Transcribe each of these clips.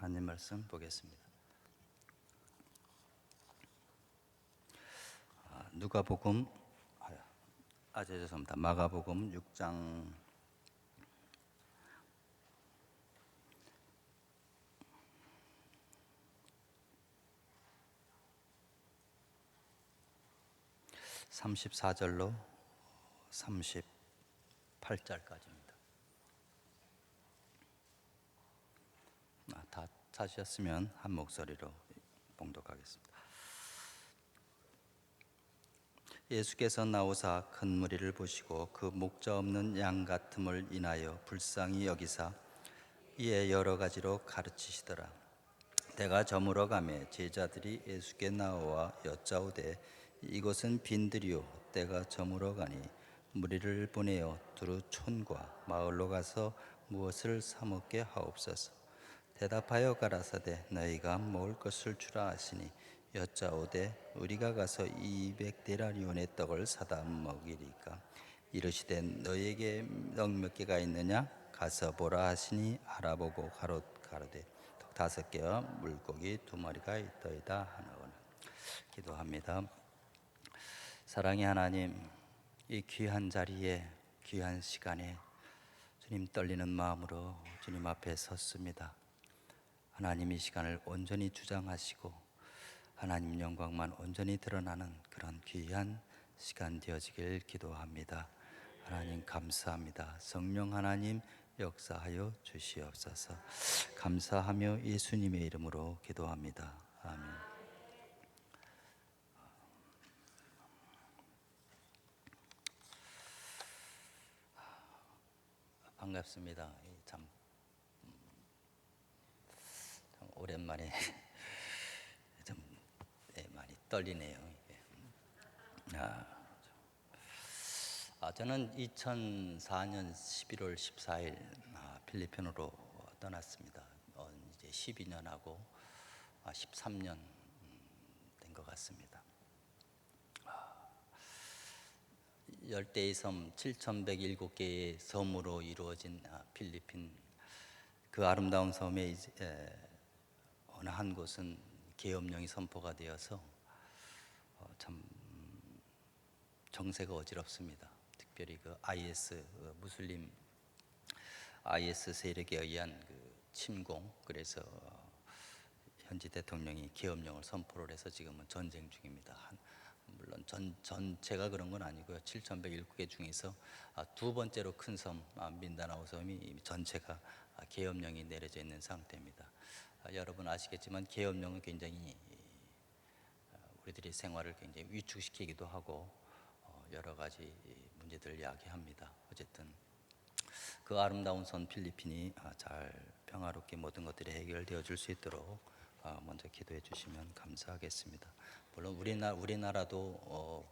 하나님 말씀 보겠습니다. 누가복음 죄송합니다. 마가복음 6장 34절로 38절까지입니다. 다 찾으셨으면 한 목소리로 봉독하겠습니다. 예수께서 나오사 큰 무리를 보시고 그 목자 없는 양 같음을 인하여 불쌍히 여기사 이에 여러 가지로 가르치시더라. 때가 저물어 가매 제자들이 예수께 나와 여짜오되 이곳은 빈들이요 때가 저물어 가니 무리를 보내어 두루 촌과 마을로 가서 무엇을 사 먹게 하옵소서. 대답하여 가라사대 너희가 먹을 것을 주라 하시니 여짜오되 우리가 가서 200데나리온의 떡을 사다 먹이리까. 이르시되 너희에게 떡 몇 개가 있느냐 가서 보라 하시니 알아보고 가로되 떡 5개와 물고기 2마리가 있더이다 하노라. 기도합니다. 사랑의 하나님, 이 귀한 자리에 귀한 시간에 주님 떨리는 마음으로 주님 앞에 섰습니다. 하나님 이 시간을 온전히 주장하시고 하나님 영광만 온전히 드러나는 그런 귀한 시간 되어지길 기도합니다. 하나님 감사합니다. 성령 하나님 역사하여 주시옵소서. 감사하며 예수님의 이름으로 기도합니다. 아멘. 반갑습니다. 참 오랜만에 좀 많이 떨리네요. 저는 2004년 11월 14일 필리핀으로 떠났습니다. 이제 12년하고 13년 된 것 같습니다. 열대의 섬 7,107개의 섬으로 이루어진 필리핀, 그 아름다운 섬에 어느 한 곳은 계엄령이 선포가 되어서 참 정세가 어지럽습니다. 특별히 그 IS 무슬림 IS 세력에 의한 그 침공, 그래서 현지 대통령이 계엄령을 선포를 해서 지금은 전쟁 중입니다. 물론 전체가 그런 건 아니고요. 7,107개 중에서 두 번째로 큰 섬 민다나오 섬이 전체가 계엄령이 내려져 있는 상태입니다. 여러분 아시겠지만 계엄령은 굉장히 우리들의 생활을 굉장히 위축시키기도 하고 여러 가지 문제들을 야기합니다. 어쨌든 그 아름다운 섬 필리핀이 잘 평화롭게 모든 것들이 해결되어 줄 수 있도록 먼저 기도해 주시면 감사하겠습니다. 물론 우리나라도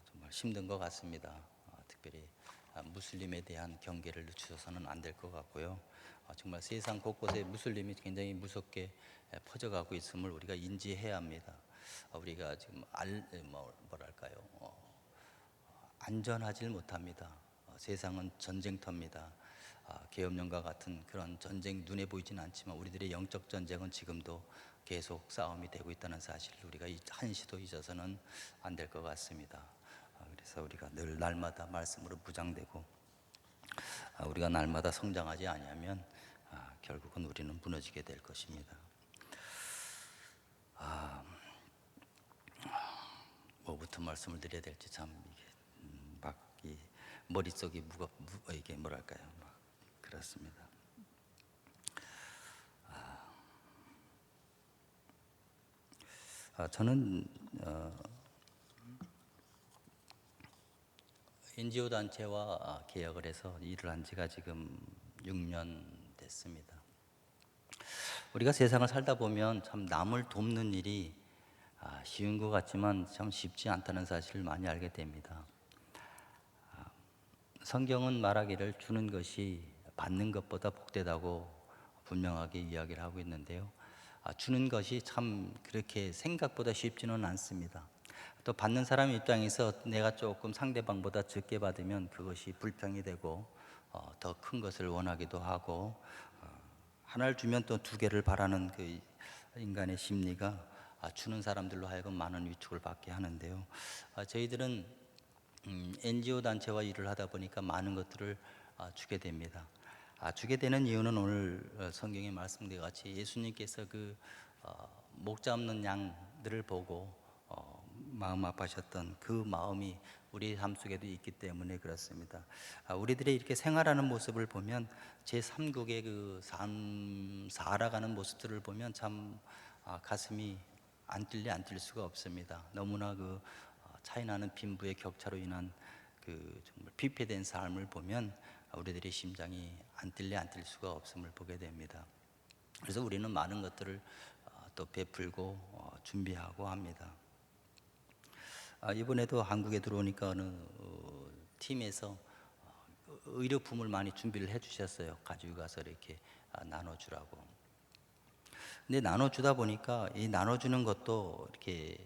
정말 힘든 것 같습니다. 특별히 무슬림에 대한 경계를 늦추어서는 안 될 것 같고요. 정말 세상 곳곳에 무슬림이 굉장히 무섭게 퍼져가고 있음을 우리가 인지해야 합니다. 우리가 지금 뭐랄까요? 안전하지 못합니다. 세상은 전쟁터입니다. 계엄령과 같은 그런 전쟁 눈에 보이지는 않지만 우리들의 영적 전쟁은 지금도 계속 싸움이 되고 있다는 사실을 우리가 한시도 잊어서는 안 될 것 같습니다. 그래서 우리가 늘 날마다 말씀으로 무장되고 우리가 날마다 성장하지 아니하면 결국은 우리는 무너지게 될 것입니다. 뭐부터 말씀을 드려야 될지 참 이게 막 이 머릿속이 이게 뭐랄까요, 막 그렇습니다. 저는 NGO 단체와 계약을 해서 일을 한 지가 지금 6년 됐습니다. 우리가 세상을 살다 보면 참 남을 돕는 일이 쉬운 것 같지만 참 쉽지 않다는 사실을 많이 알게 됩니다. 성경은 말하기를 주는 것이 받는 것보다 복되다고 분명하게 이야기를 하고 있는데요. 주는 것이 참 그렇게 생각보다 쉽지는 않습니다. 또 받는 사람 입장에서 내가 조금 상대방보다 적게 받으면 그것이 불평이 되고 더 큰 것을 원하기도 하고 하나를 주면 또 두 개를 바라는 그 인간의 심리가 주는 사람들로 하여금 많은 위축을 받게 하는데요. 저희들은 NGO 단체와 일을 하다 보니까 많은 것들을 주게 됩니다. 주게 되는 이유는 오늘 성경에 말씀된 같이 예수님께서 그 목자 없는 양들을 보고 마음 아파하셨던 그 마음이 우리 삶 속에도 있기 때문에 그렇습니다. 우리들의 이렇게 생활하는 모습을 보면 제3국의 그 삶 살아가는 모습들을 보면 참 가슴이 안 뛸 수가 없습니다. 너무나 그 차이나는 빈부의 격차로 인한 그 정말 피폐된 삶을 보면 우리들의 심장이 안 뛸 수가 없음을 보게 됩니다. 그래서 우리는 많은 것들을 또 베풀고 준비하고 합니다. 이번에도 한국에 들어오니까 어느 팀에서 의료품을 많이 준비를 해주셨어요. 가지고 가서 이렇게 나눠주라고. 근데 나눠주다 보니까 이 나눠주는 것도 이렇게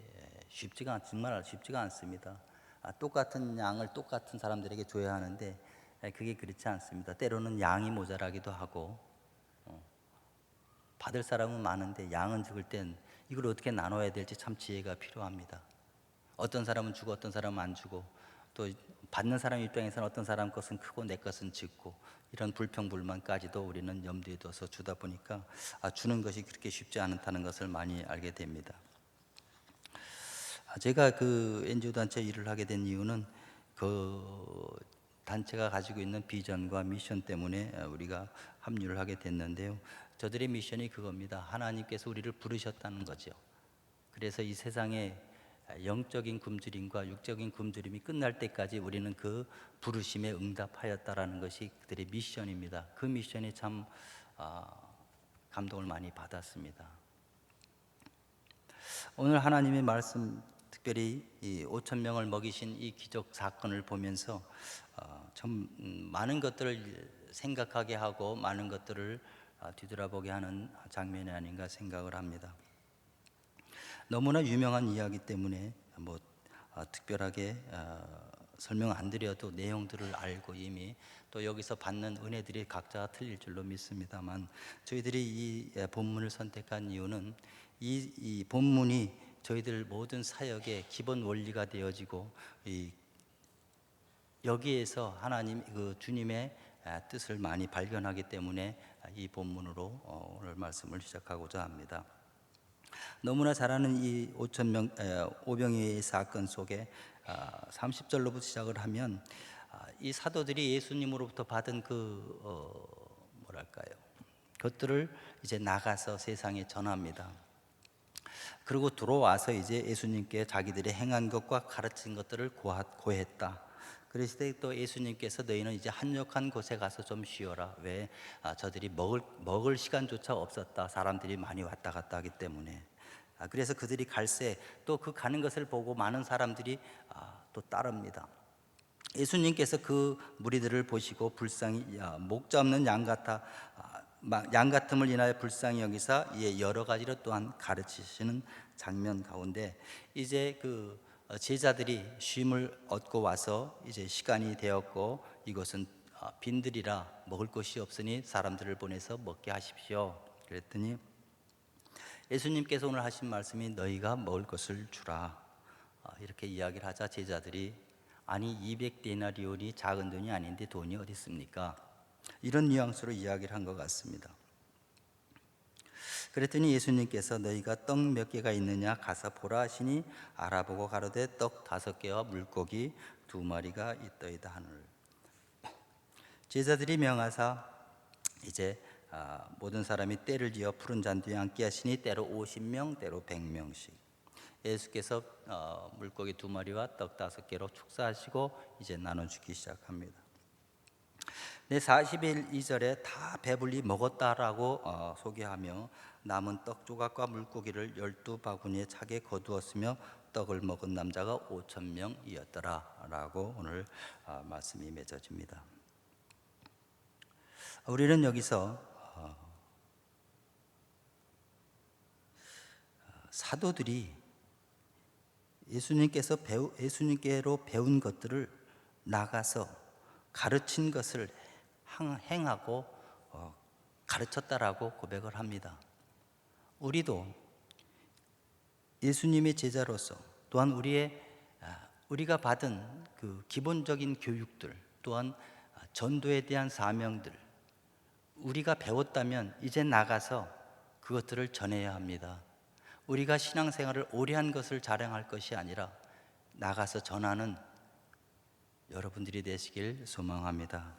정말 쉽지가 않습니다. 똑같은 양을 똑같은 사람들에게 줘야 하는데 그게 그렇지 않습니다. 때로는 양이 모자라기도 하고 받을 사람은 많은데 양은 적을 땐 이걸 어떻게 나눠야 될지 참 지혜가 필요합니다. 어떤 사람은 주고 어떤 사람은 안 주고, 또 받는 사람 입장에서는 어떤 사람 것은 크고 내 것은 적고, 이런 불평불만까지도 우리는 염두에 둬서 주다 보니까 주는 것이 그렇게 쉽지 않다는 것을 많이 알게 됩니다. 제가 그 NGO 단체 일을 하게 된 이유는 그 단체가 가지고 있는 비전과 미션 때문에 우리가 합류를 하게 됐는데요. 저들의 미션이 그겁니다. 하나님께서 우리를 부르셨다는 거죠. 그래서 이 세상에 영적인 굶주림과 육적인 굶주림이 끝날 때까지 우리는 그 부르심에 응답하였다라는 것이 그들의 미션입니다. 그 미션이 참 감동을 많이 받았습니다. 오늘 하나님의 말씀, 특별히 이 5천 명을 먹이신 이 기적 사건을 보면서 참 많은 것들을 생각하게 하고 많은 것들을 뒤돌아보게 하는 장면이 아닌가 생각을 합니다. 너무나 유명한 이야기 때문에 특별하게 설명 안 드려도 내용들을 알고 이미 또 여기서 받는 은혜들이 각자가 틀릴 줄로 믿습니다만, 저희들이 이 본문을 선택한 이유는 이 본문이 저희들 모든 사역의 기본 원리가 되어지고 여기에서 하나님 그 주님의 뜻을 많이 발견하기 때문에 이 본문으로 오늘 말씀을 시작하고자 합니다. 너무나 잘 아는 이 5천 명 오병이의 사건 속에 30절로부터 시작을 하면 이 사도들이 예수님으로부터 받은 그 것들을 이제 나가서 세상에 전합니다. 그리고 들어와서 이제 예수님께 자기들이 행한 것과 가르친 것들을 고했다. 그랬을 때 또 예수님께서 너희는 이제 한적한 곳에 가서 좀 쉬어라. 왜? 저들이 먹을 시간조차 없었다. 사람들이 많이 왔다 갔다 하기 때문에. 그래서 그들이 갈새 또 그 가는 것을 보고 많은 사람들이 또 따릅니다. 예수님께서 그 무리들을 보시고 불쌍히 목자 없는 양 같음을 인하여 불쌍히 여기사 이에 여러 가지로 또한 가르치시는 장면 가운데 이제 그 제자들이 쉼을 얻고 와서 이제 시간이 되었고 이것은 빈들이라 먹을 것이 없으니 사람들을 보내서 먹게 하십시오. 그랬더니 예수님께서 오늘 하신 말씀이 너희가 먹을 것을 주라. 이렇게 이야기를 하자 제자들이 아니 200데나리온이 작은 돈이 아닌데 돈이 어디 있습니까? 이런 뉘앙스로 이야기를 한 것 같습니다. 그랬더니 예수님께서 너희가 떡 몇 개가 있느냐 가서 보라 하시니 알아보고 가로되 떡 5개와 물고기 2마리가 있더이다 하늘. 제자들이 명하사 이제 모든 사람이 때를 지어 푸른 잔디에 앉게 하시니 때로 50명 때로 100명씩. 예수께서 물고기 2마리와 떡 5개로 축사하시고 이제 나눠주기 시작합니다. 네, 40일 2절에 다 배불리 먹었다라고 소개하며 남은 떡 조각과 물고기를 12바구니에 차게 거두었으며 떡을 먹은 남자가 5,000명이었더라 라고 오늘 말씀이 맺어집니다. 우리는 여기서 사도들이 예수님께로 배운 것들을 나가서 가르친 것을 행하고 가르쳤다라고 고백을 합니다. 우리도 예수님의 제자로서 또한 우리가 받은 그 기본적인 교육들, 또한 전도에 대한 사명들, 우리가 배웠다면 이제 나가서 그것들을 전해야 합니다. 우리가 신앙생활을 오래 한 것을 자랑할 것이 아니라 나가서 전하는 여러분들이 되시길 소망합니다.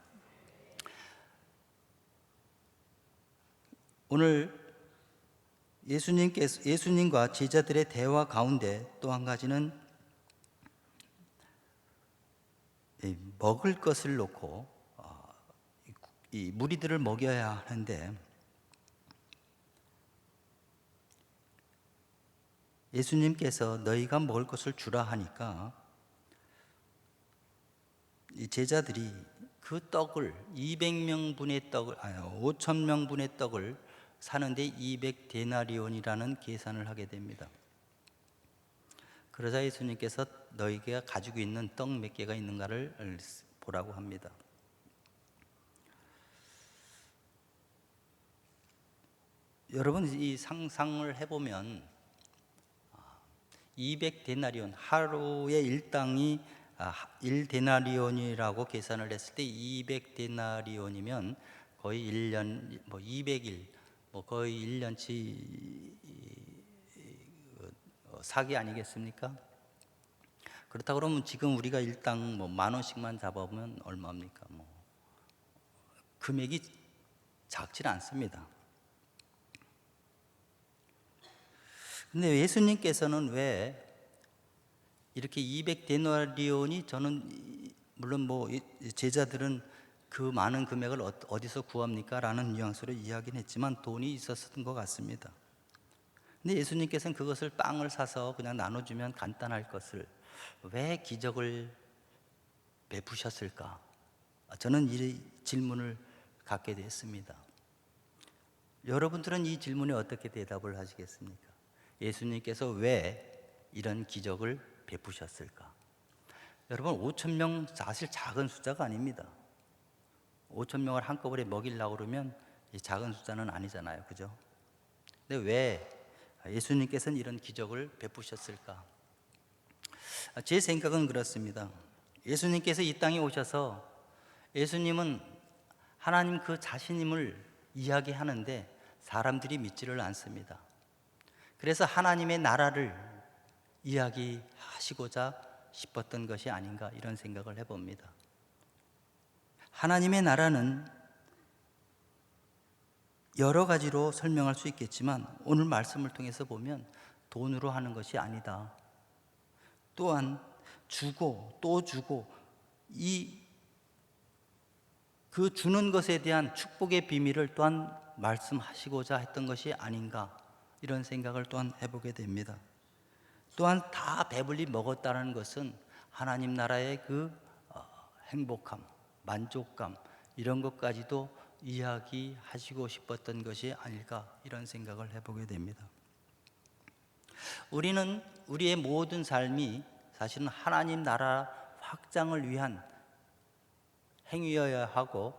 오늘 예수님과 제자들의 대화 가운데 또 한 가지는 먹을 것을 놓고 이 무리들을 먹여야 하는데, 예수님께서 너희가 먹을 것을 주라 하니까 이 제자들이 그 떡을 200명분의 떡을 5,000명분의 떡을 사는데 200데나리온이라는 계산을 하게 됩니다. 그러자 예수님께서 너희가 가지고 있는 떡 몇 개가 있는가를 보라고 합니다. 여러분, 이 상상을 해보면 200데나리온, 하루의 일당이 1데나리온이라고 계산을 했을 때 200데나리온이면 거의 1년, 200일, 거의 1년치 사기 아니겠습니까? 그렇다 그러면 지금 우리가 일당 10,000원씩만 잡아보면 얼마입니까? 금액이 작지 않습니다. 근데 예수님께서는 왜 이렇게 200데나리온이, 저는 물론 제자들은 그 많은 금액을 어디서 구합니까? 라는 뉘앙스로 이야기는 했지만 돈이 있었던 것 같습니다. 근데 예수님께서는 그것을 빵을 사서 그냥 나눠주면 간단할 것을 왜 기적을 베푸셨을까? 저는 이 질문을 갖게 됐습니다. 여러분들은 이 질문에 어떻게 대답을 하시겠습니까? 예수님께서 왜 이런 기적을 베푸셨을까? 여러분, 5,000명 사실 작은 숫자가 아닙니다. 5,000명을 한꺼번에 먹이려고 그러면 작은 숫자는 아니잖아요, 그죠? 근데 왜 예수님께서는 이런 기적을 베푸셨을까? 제 생각은 그렇습니다. 예수님께서 이 땅에 오셔서 예수님은 하나님 그 자신임을 이야기하는데 사람들이 믿지를 않습니다. 그래서 하나님의 나라를 이야기하시고자 싶었던 것이 아닌가, 이런 생각을 해봅니다. 하나님의 나라는 여러 가지로 설명할 수 있겠지만 오늘 말씀을 통해서 보면 돈으로 하는 것이 아니다. 또한 주고 또 주고 그 주는 것에 대한 축복의 비밀을 또한 말씀하시고자 했던 것이 아닌가, 이런 생각을 또한 해보게 됩니다. 또한 다 배불리 먹었다는 것은 하나님 나라의 그 행복함, 만족감, 이런 것까지도 이야기하시고 싶었던 것이 아닐까, 이런 생각을 해보게 됩니다. 우리는 우리의 모든 삶이 사실은 하나님 나라 확장을 위한 행위여야 하고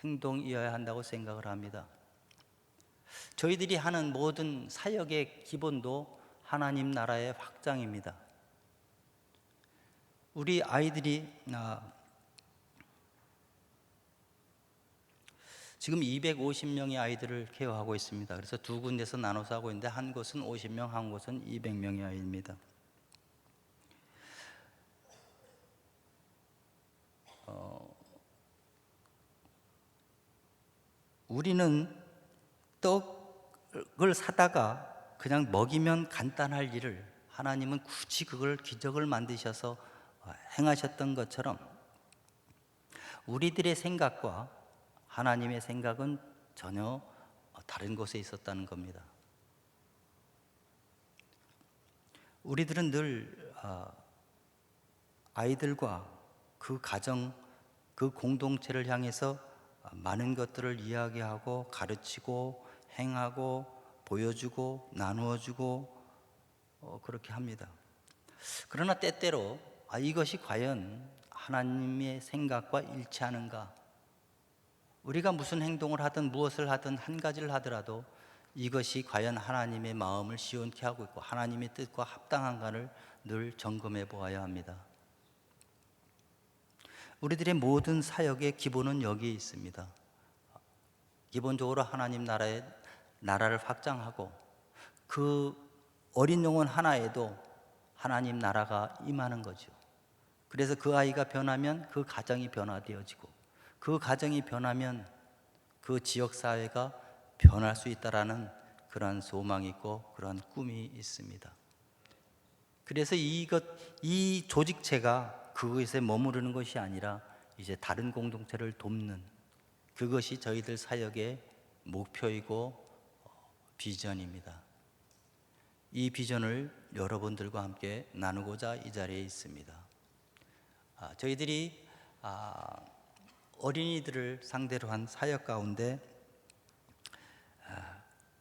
행동이어야 한다고 생각을 합니다. 저희들이 하는 모든 사역의 기본도 하나님 나라의 확장입니다. 우리 아이들이 지금 250명의 아이들을 케어하고 있습니다. 그래서 두 군데서 나눠서 하고 있는데 한 곳은 50명, 한 곳은 200명의 아이입니다. 우리는 떡을 사다가 그냥 먹이면 간단할 일을 하나님은 굳이 그걸 기적을 만드셔서 행하셨던 것처럼 우리들의 생각과 하나님의 생각은 전혀 다른 곳에 있었다는 겁니다. 우리들은 늘 아이들과 그 가정, 그 공동체를 향해서 많은 것들을 이야기하고 가르치고 행하고 보여주고 나누어주고 그렇게 합니다. 그러나 때때로 이것이 과연 하나님의 생각과 일치하는가? 우리가 무슨 행동을 하든 무엇을 하든 한 가지를 하더라도 이것이 과연 하나님의 마음을 시원케 하고 있고 하나님의 뜻과 합당한가를 늘 점검해 보아야 합니다. 우리들의 모든 사역의 기본은 여기에 있습니다. 기본적으로 하나님 나라를 확장하고 그 어린 영혼 하나에도 하나님 나라가 임하는 거죠. 그래서 그 아이가 변하면 그 가정이 변화되어지고 그 가정이 변하면 그 지역사회가 변할 수 있다라는 그러한 소망이 있고 그러한 꿈이 있습니다. 그래서 이 조직체가 그것에 머무르는 것이 아니라 이제 다른 공동체를 돕는 그것이 저희들 사역의 목표이고 비전입니다. 이 비전을 여러분들과 함께 나누고자 이 자리에 있습니다. 저희들이 어린이들을 상대로 한 사역 가운데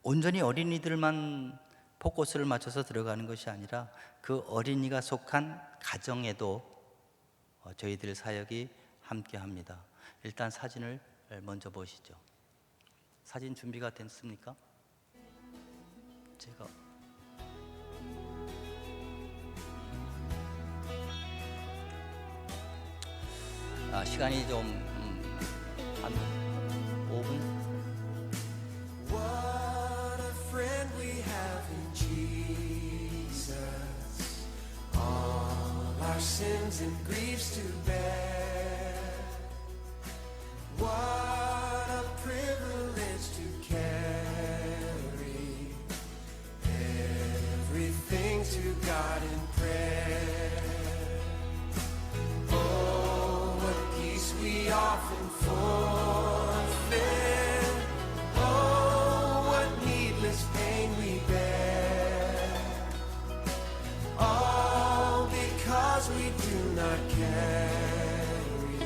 온전히 어린이들만 포커스를 맞춰서 들어가는 것이 아니라 그 어린이가 속한 가정에도 저희들 사역이 함께 합니다. 일단 사진을 먼저 보시죠. 사진 준비가 됐습니까? 제가 시간이 좀 한 5분? What a friend we have in Jesus, all our sins and griefs to bear. What a privilege to carry everything to God in prayer. Oh, what peace we often forfeit. Oh, what needless pain we bear. All because we do not carry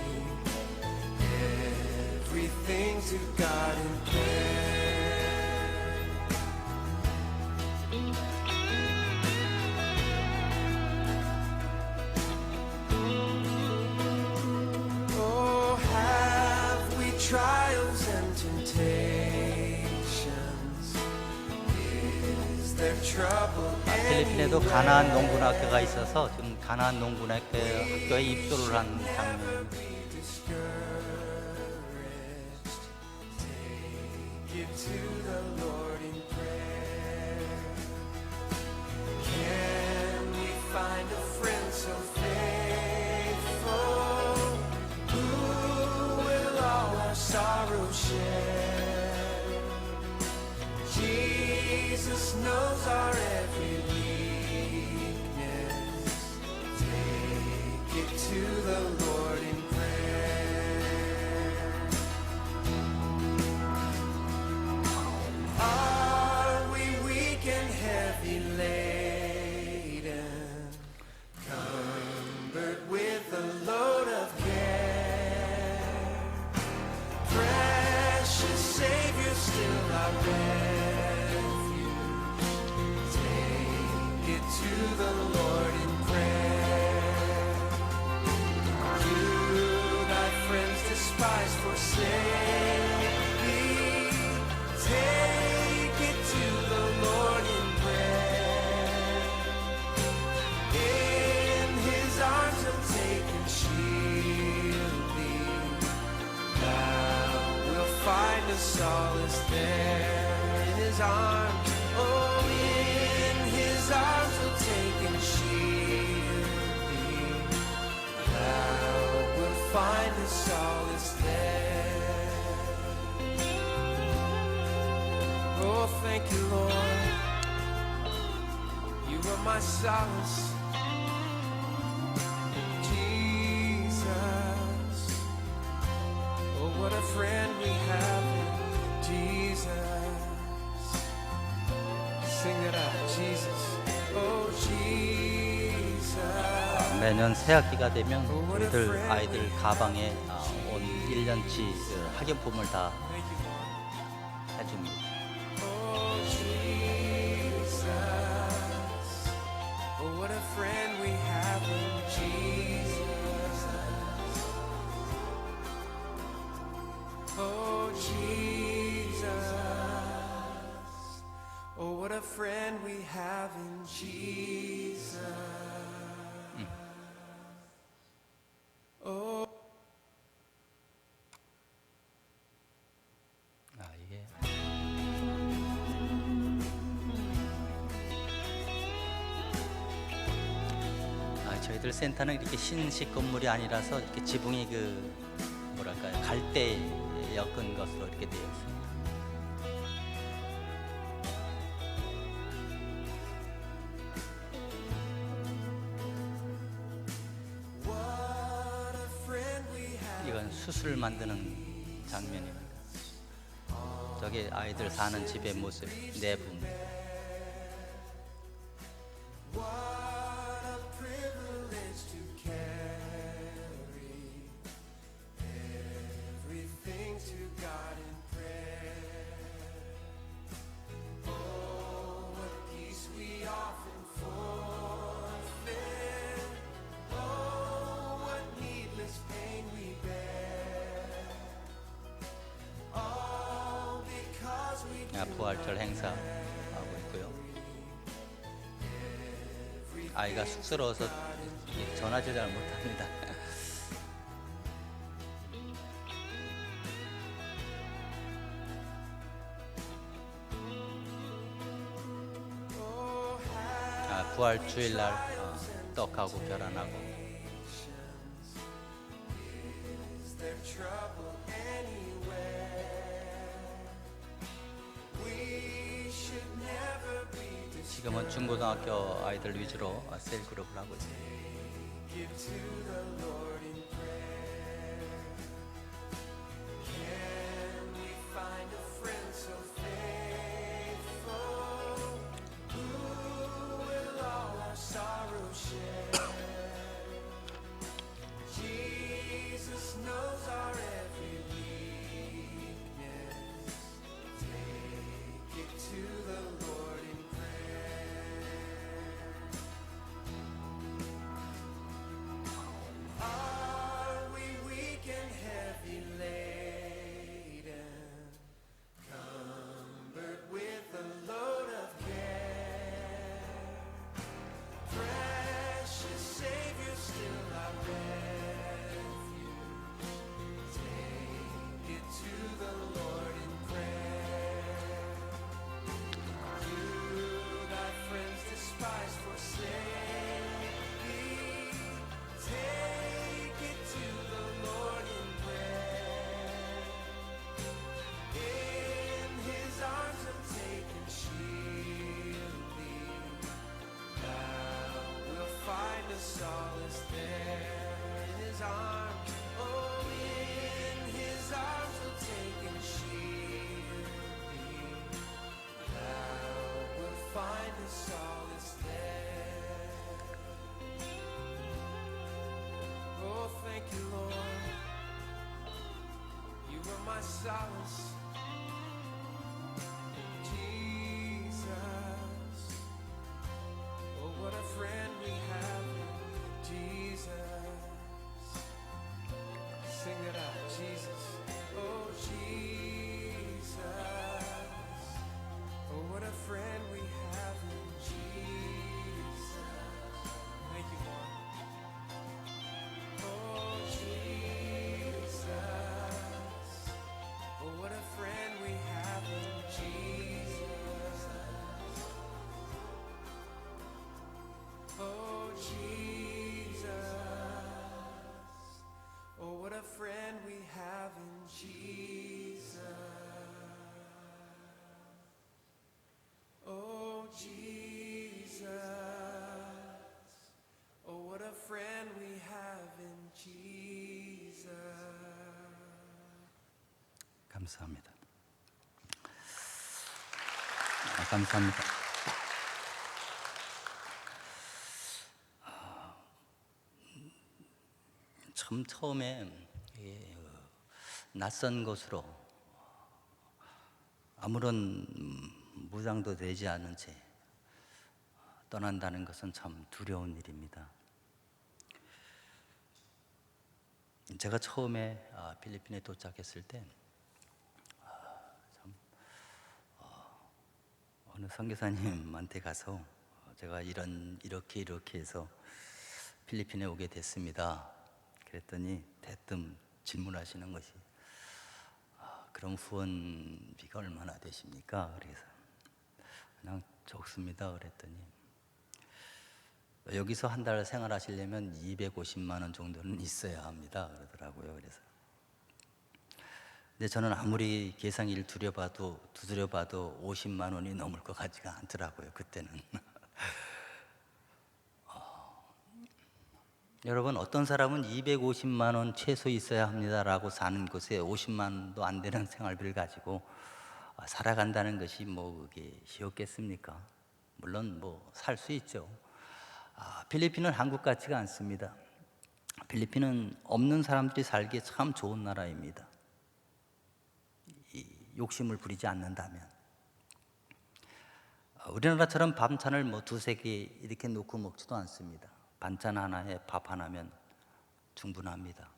everything to God in prayer. Oh, have we trials and temptations? Is there trouble 필리핀에도 anywhere? 가나안 농군학교가 있어서 지금 가나안 농군학교에 입소를 한 장면입니다. Discouraged, take it to the Lord in prayer. Can we find a friend so faithful who will all our sorrow share? Jesus knows our every weakness. Take it to the Lord in prayer. Are we weak and heavy laden, cumbered with a load of care? Precious Savior, still our refuge. Take it to the Lord in prayer. Do thy friends despise, forsake thee? Take it to the Lord in prayer. In his arms he'll take and shield thee. Thou wilt find a solace there. In his arms, oh, in his arms he'll take and shield thee. Thou wilt find a solace there. Oh, thank you, Lord. You are my solace, Jesus. Oh, what a friend we have in Jesus. Sing it out, Jesus. Oh, Jesus. 매년 새학기가 되면 우리들 아이들 가방에 온 1년치 학용품을 다 Thank you, Lord. 해줍니다. Oh, Jesus. Oh, what a friend we have in Jesus. Oh, friend we have in Jesus. Oh, 이게 저희들 센터는 이렇게 신식 건물이 아니라서 이렇게 지붕이 뭐랄까요, 갈대 엮은 것으로 이렇게 되어 있습니다. what a friend we have. 이건 수술 만드는 장면입니다. 저기 아이들 사는 집의 모습, 내부. What a privilege to carry everything to God in prayer. Oh, what peace we often forfeit. Oh, what needless pain we bear. All because we 부활절 행사하고 있고요. 아이가 쑥스러워서 전화도 잘 못합니다. 부활 주일날 떡하고 결혼하고. Is there trouble anywhere? We should never be 지금은 중고등학교 아이들 위주로 셀 그룹을 하고 있습니다. Give to the Lord in prayer. Can we find a friend so faithful who will all our sorrow share? Jesus knows our every weakness. Take it to the Lord in prayer. Are we weak and heavy laden, cumbered with a load of care? Precious Savior, still our refuge. Take it to the Lord in prayer. You, thy friends despise, forsake thee. Take it to the Lord in prayer. In his arms of taken shield thee. Thou wilt find a solace there in his arms. Oh, in his arms will take and shield thee. Thou wilt find a solace there. Oh, thank you, Lord. You are my solace. Jesus. Oh, what a friend we have in Jesus. Sing it out, Jesus. Oh, Jesus. Oh, what a friend we have in Jesus. Thank you, Lord. Oh, Jesus. Oh, what a friend we have in Jesus. Oh, Jesus. Oh, what a friend we have in Jesus. Oh, Jesus. Oh, what a friend we have in Jesus. 감사합니다. 감사합니다. 처음에 낯선 곳으로 아무런 무장도 되지 않은 채 떠난다는 것은 참 두려운 일입니다. 제가 처음에 필리핀에 도착했을 때 참 어느 어느 선교사님한테 가서 제가 이렇게 해서 필리핀에 오게 됐습니다. 그랬더니 대뜸 질문하시는 것이 그럼 후원비가 얼마나 되십니까? 그래서 그냥 적습니다. 그랬더니 여기서 한 달 생활하시려면 250만 원 정도는 있어야 합니다. 그러더라고요. 그래서 근데 저는 아무리 계산기를 두드려봐도 50만 원이 넘을 것 같지가 않더라고요. 그때는. 여러분, 어떤 사람은 250만 원 최소 있어야 합니다라고 사는 곳에 50만 원도 안 되는 생활비를 가지고 살아간다는 것이 뭐 그게 쉬웠겠습니까? 물론 뭐 살 수 있죠. 필리핀은 한국 같지가 않습니다. 필리핀은 없는 사람들이 살기에 참 좋은 나라입니다. 이 욕심을 부리지 않는다면. 우리나라처럼 반찬을 뭐 두세 개 이렇게 놓고 먹지도 않습니다. 반찬 하나에 밥 하나면 충분합니다.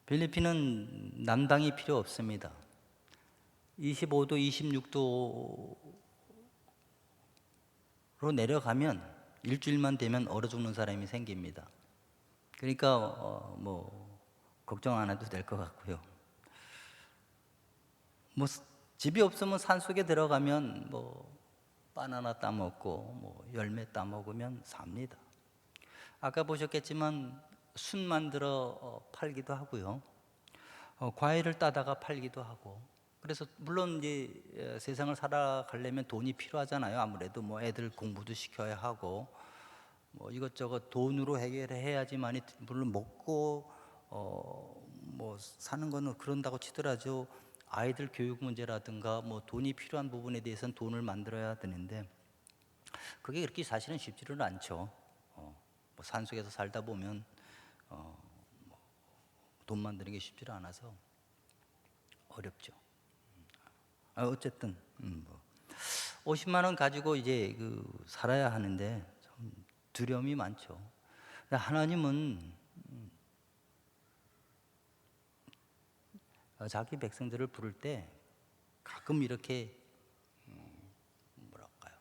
필리핀은 난방이 필요 없습니다. 25도, 26도로 내려가면 일주일만 되면 얼어 죽는 사람이 생깁니다. 그러니까 뭐 걱정 안 해도 될 것 같고요. 뭐 집이 없으면 산속에 들어가면 뭐 바나나 따 먹고 뭐 열매 따 먹으면 삽니다. 아까 보셨겠지만 순 만들어 팔기도 하고요. 과일을 따다가 팔기도 하고. 그래서 물론 이제 세상을 살아가려면 돈이 필요하잖아요. 아무래도 뭐 애들 공부도 시켜야 하고 뭐 이것저것 돈으로 해결해야지만이 물론 먹고 뭐 사는 거는 그런다고 치더라도 아이들 교육 문제라든가 뭐 돈이 필요한 부분에 대해서는 돈을 만들어야 되는데 그게 그렇게 사실은 쉽지는 않죠. 뭐 산속에서 살다 보면 돈 만드는 게 쉽지를 않아서 어렵죠. 어쨌든 뭐 50만 원 가지고 이제 살아야 하는데 참 두려움이 많죠. 하나님은 자기 백성들을 부를 때 가끔 이렇게 뭐랄까요,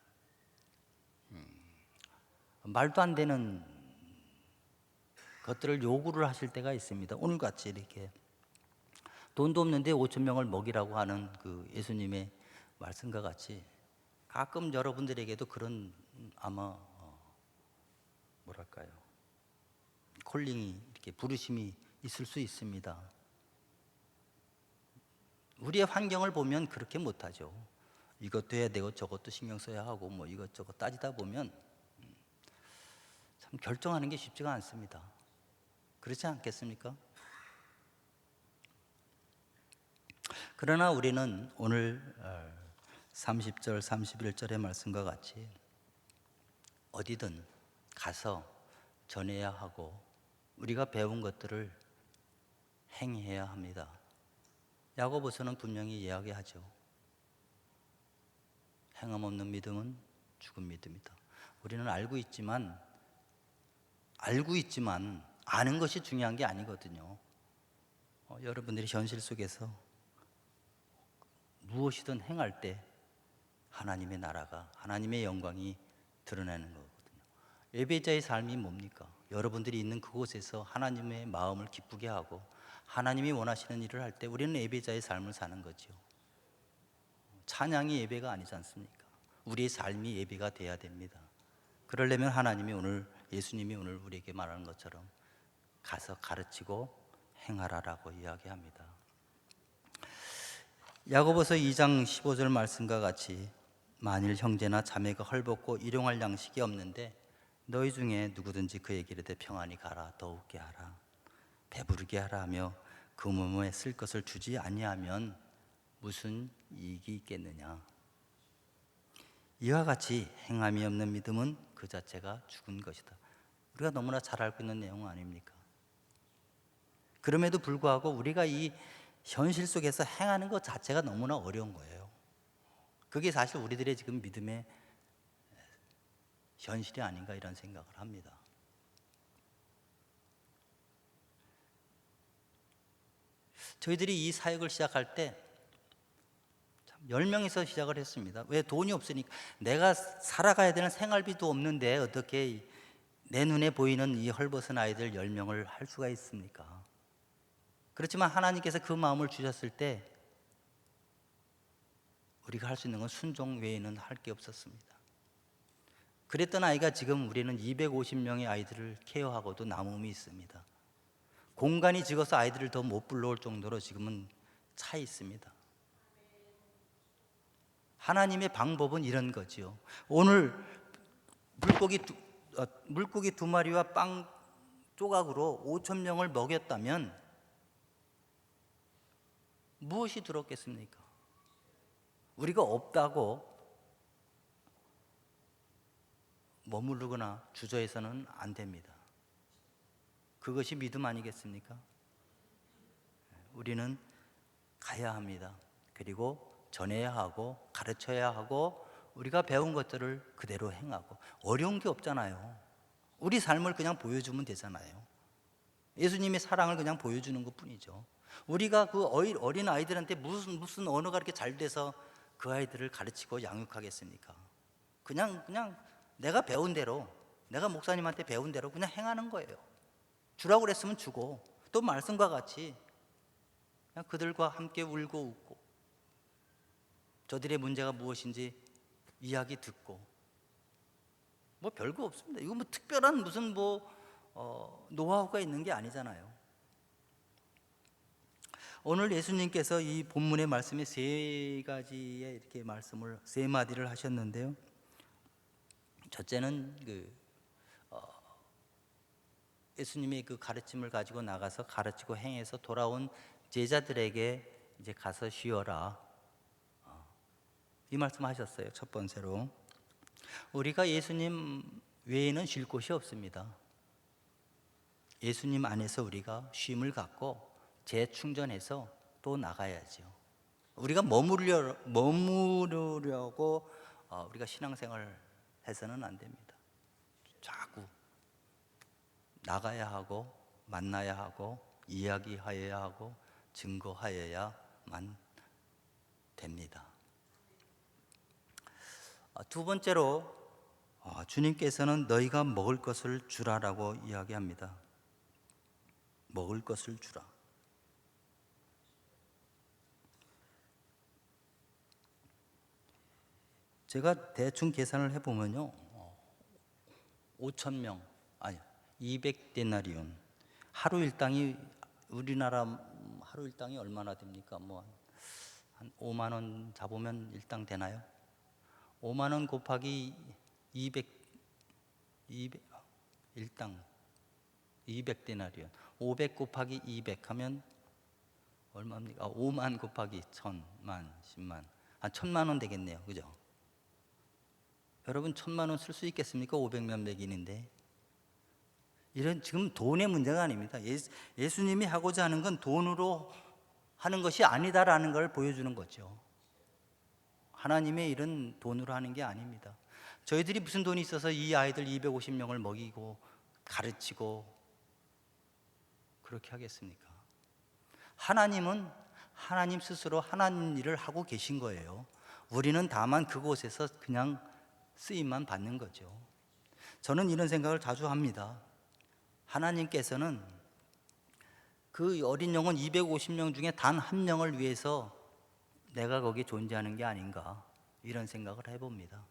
말도 안 되는 것들을 요구를 하실 때가 있습니다. 오늘같이 이렇게 돈도 없는데 5천 명을 먹이라고 하는 그 예수님의 말씀과 같이 가끔 여러분들에게도 그런 아마 뭐랄까요, 콜링이 이렇게 부르심이 있을 수 있습니다. 우리의 환경을 보면 그렇게 못하죠. 이것도 해야 되고 저것도 신경 써야 하고 뭐 이것저것 따지다 보면 참 결정하는 게 쉽지가 않습니다. 그렇지 않겠습니까? 그러나 우리는 오늘 30절, 31절의 말씀과 같이 어디든 가서 전해야 하고 우리가 배운 것들을 행해야 합니다. 야고보서는 분명히 이야기하죠. 행함 없는 믿음은 죽은 믿음이다. 우리는 알고 있지만 아는 것이 중요한 게 아니거든요. 여러분들이 현실 속에서 무엇이든 행할 때 하나님의 나라가, 하나님의 영광이 드러나는 거거든요. 예배자의 삶이 뭡니까? 여러분들이 있는 그곳에서 하나님의 마음을 기쁘게 하고 하나님이 원하시는 일을 할 때 우리는 예배자의 삶을 사는 거죠. 찬양이 예배가 아니지 않습니까? 우리의 삶이 예배가 돼야 됩니다. 그러려면 예수님이 오늘 우리에게 말하는 것처럼 가서 가르치고 행하라라고 이야기합니다. 야고보서 2장 15절 말씀과 같이 만일 형제나 자매가 헐벗고 일용할 양식이 없는데 너희 중에 누구든지 그에게 이르되 평안히 가라 더욱게 하라 배부르게 하라 하며 그 몸에 쓸 것을 주지 아니하면 무슨 이익이 있겠느냐. 이와 같이 행함이 없는 믿음은 그 자체가 죽은 것이다. 우리가 너무나 잘 알고 있는 내용 아닙니까? 그럼에도 불구하고 우리가 이 현실 속에서 행하는 것 자체가 너무나 어려운 거예요. 그게 사실 우리들의 지금 믿음의 현실이 아닌가 이런 생각을 합니다. 저희들이 이 사역을 시작할 때 참 10명에서 시작을 했습니다. 왜? 돈이 없으니까. 내가 살아가야 되는 생활비도 없는데 어떻게 내 눈에 보이는 이 헐벗은 아이들 10명을 할 수가 있습니까? 그렇지만 하나님께서 그 마음을 주셨을 때 우리가 할 수 있는 건 순종 외에는 할 게 없었습니다. 그랬던 아이가 지금 우리는 250명의 아이들을 케어하고도 남음이 있습니다. 공간이 적어서 아이들을 더 못 불러올 정도로 지금은 차 있습니다. 하나님의 방법은 이런 거지요. 오늘 물고기 두 마리와 빵 조각으로 5,000명을 먹였다면 무엇이 들었겠습니까? 우리가 없다고 머무르거나 주저해서는 안 됩니다. 그것이 믿음 아니겠습니까? 우리는 가야 합니다. 그리고 전해야 하고 가르쳐야 하고 우리가 배운 것들을 그대로 행하고. 어려운 게 없잖아요. 우리 삶을 그냥 보여주면 되잖아요. 예수님의 사랑을 그냥 보여주는 것뿐이죠. 우리가 그 어린 아이들한테 무슨 언어가 이렇게 잘 돼서 그 아이들을 가르치고 양육하겠습니까? 그냥 내가 배운 대로, 내가 목사님한테 배운 대로 그냥 행하는 거예요. 주라고 그랬으면 주고, 또 말씀과 같이 그냥 그들과 함께 울고 웃고 저들의 문제가 무엇인지 이야기 듣고. 뭐 별거 없습니다. 이거 뭐 특별한 무슨 노하우가 있는 게 아니잖아요. 오늘 예수님께서 이 본문의 말씀에 세 가지의 이렇게 말씀을, 세 마디를 하셨는데요. 첫째는 예수님의 그 가르침을 가지고 나가서 가르치고 행해서 돌아온 제자들에게 이제 가서 쉬어라, 이 말씀하셨어요. 첫 번째로 우리가 예수님 외에는 쉴 곳이 없습니다. 예수님 안에서 우리가 쉼을 갖고 재충전해서 또 나가야죠. 우리가 머무르려고 우리가 신앙생활 해서는 안 됩니다. 자꾸 나가야 하고 만나야 하고 이야기하여야 하고 증거하여야만 됩니다. 두 번째로 주님께서는 너희가 먹을 것을 주라라고 이야기합니다. 먹을 것을 주라. 제가 대충 계산을 해보면요, 5,000명, 아니 200데나리온, 하루 일당이, 우리나라 하루 일당이 얼마나 됩니까? 한 5만 원 잡으면 일당 되나요? 5만 원 곱하기 200 일당 200데나리온, 500 곱하기 200 하면 얼마입니까? 5만 곱하기 1,000만, 10만, 한 1,000만 원 되겠네요. 그죠? 여러분 1,000만 원 쓸 수 있겠습니까? 500몇 맥인인데. 이런 지금 돈의 문제가 아닙니다. 예수님이 하고자 하는 건 돈으로 하는 것이 아니다라는 걸 보여주는 거죠. 하나님의 일은 돈으로 하는 게 아닙니다. 저희들이 무슨 돈이 있어서 이 아이들 250명을 먹이고 가르치고 그렇게 하겠습니까? 하나님은 하나님 스스로 하나님 일을 하고 계신 거예요. 우리는 다만 그곳에서 그냥 쓰임만 받는 거죠. 저는 이런 생각을 자주 합니다. 하나님께서는 그 어린 영혼 250명 중에 단 한 명을 위해서 내가 거기 존재하는 게 아닌가, 이런 생각을 해봅니다.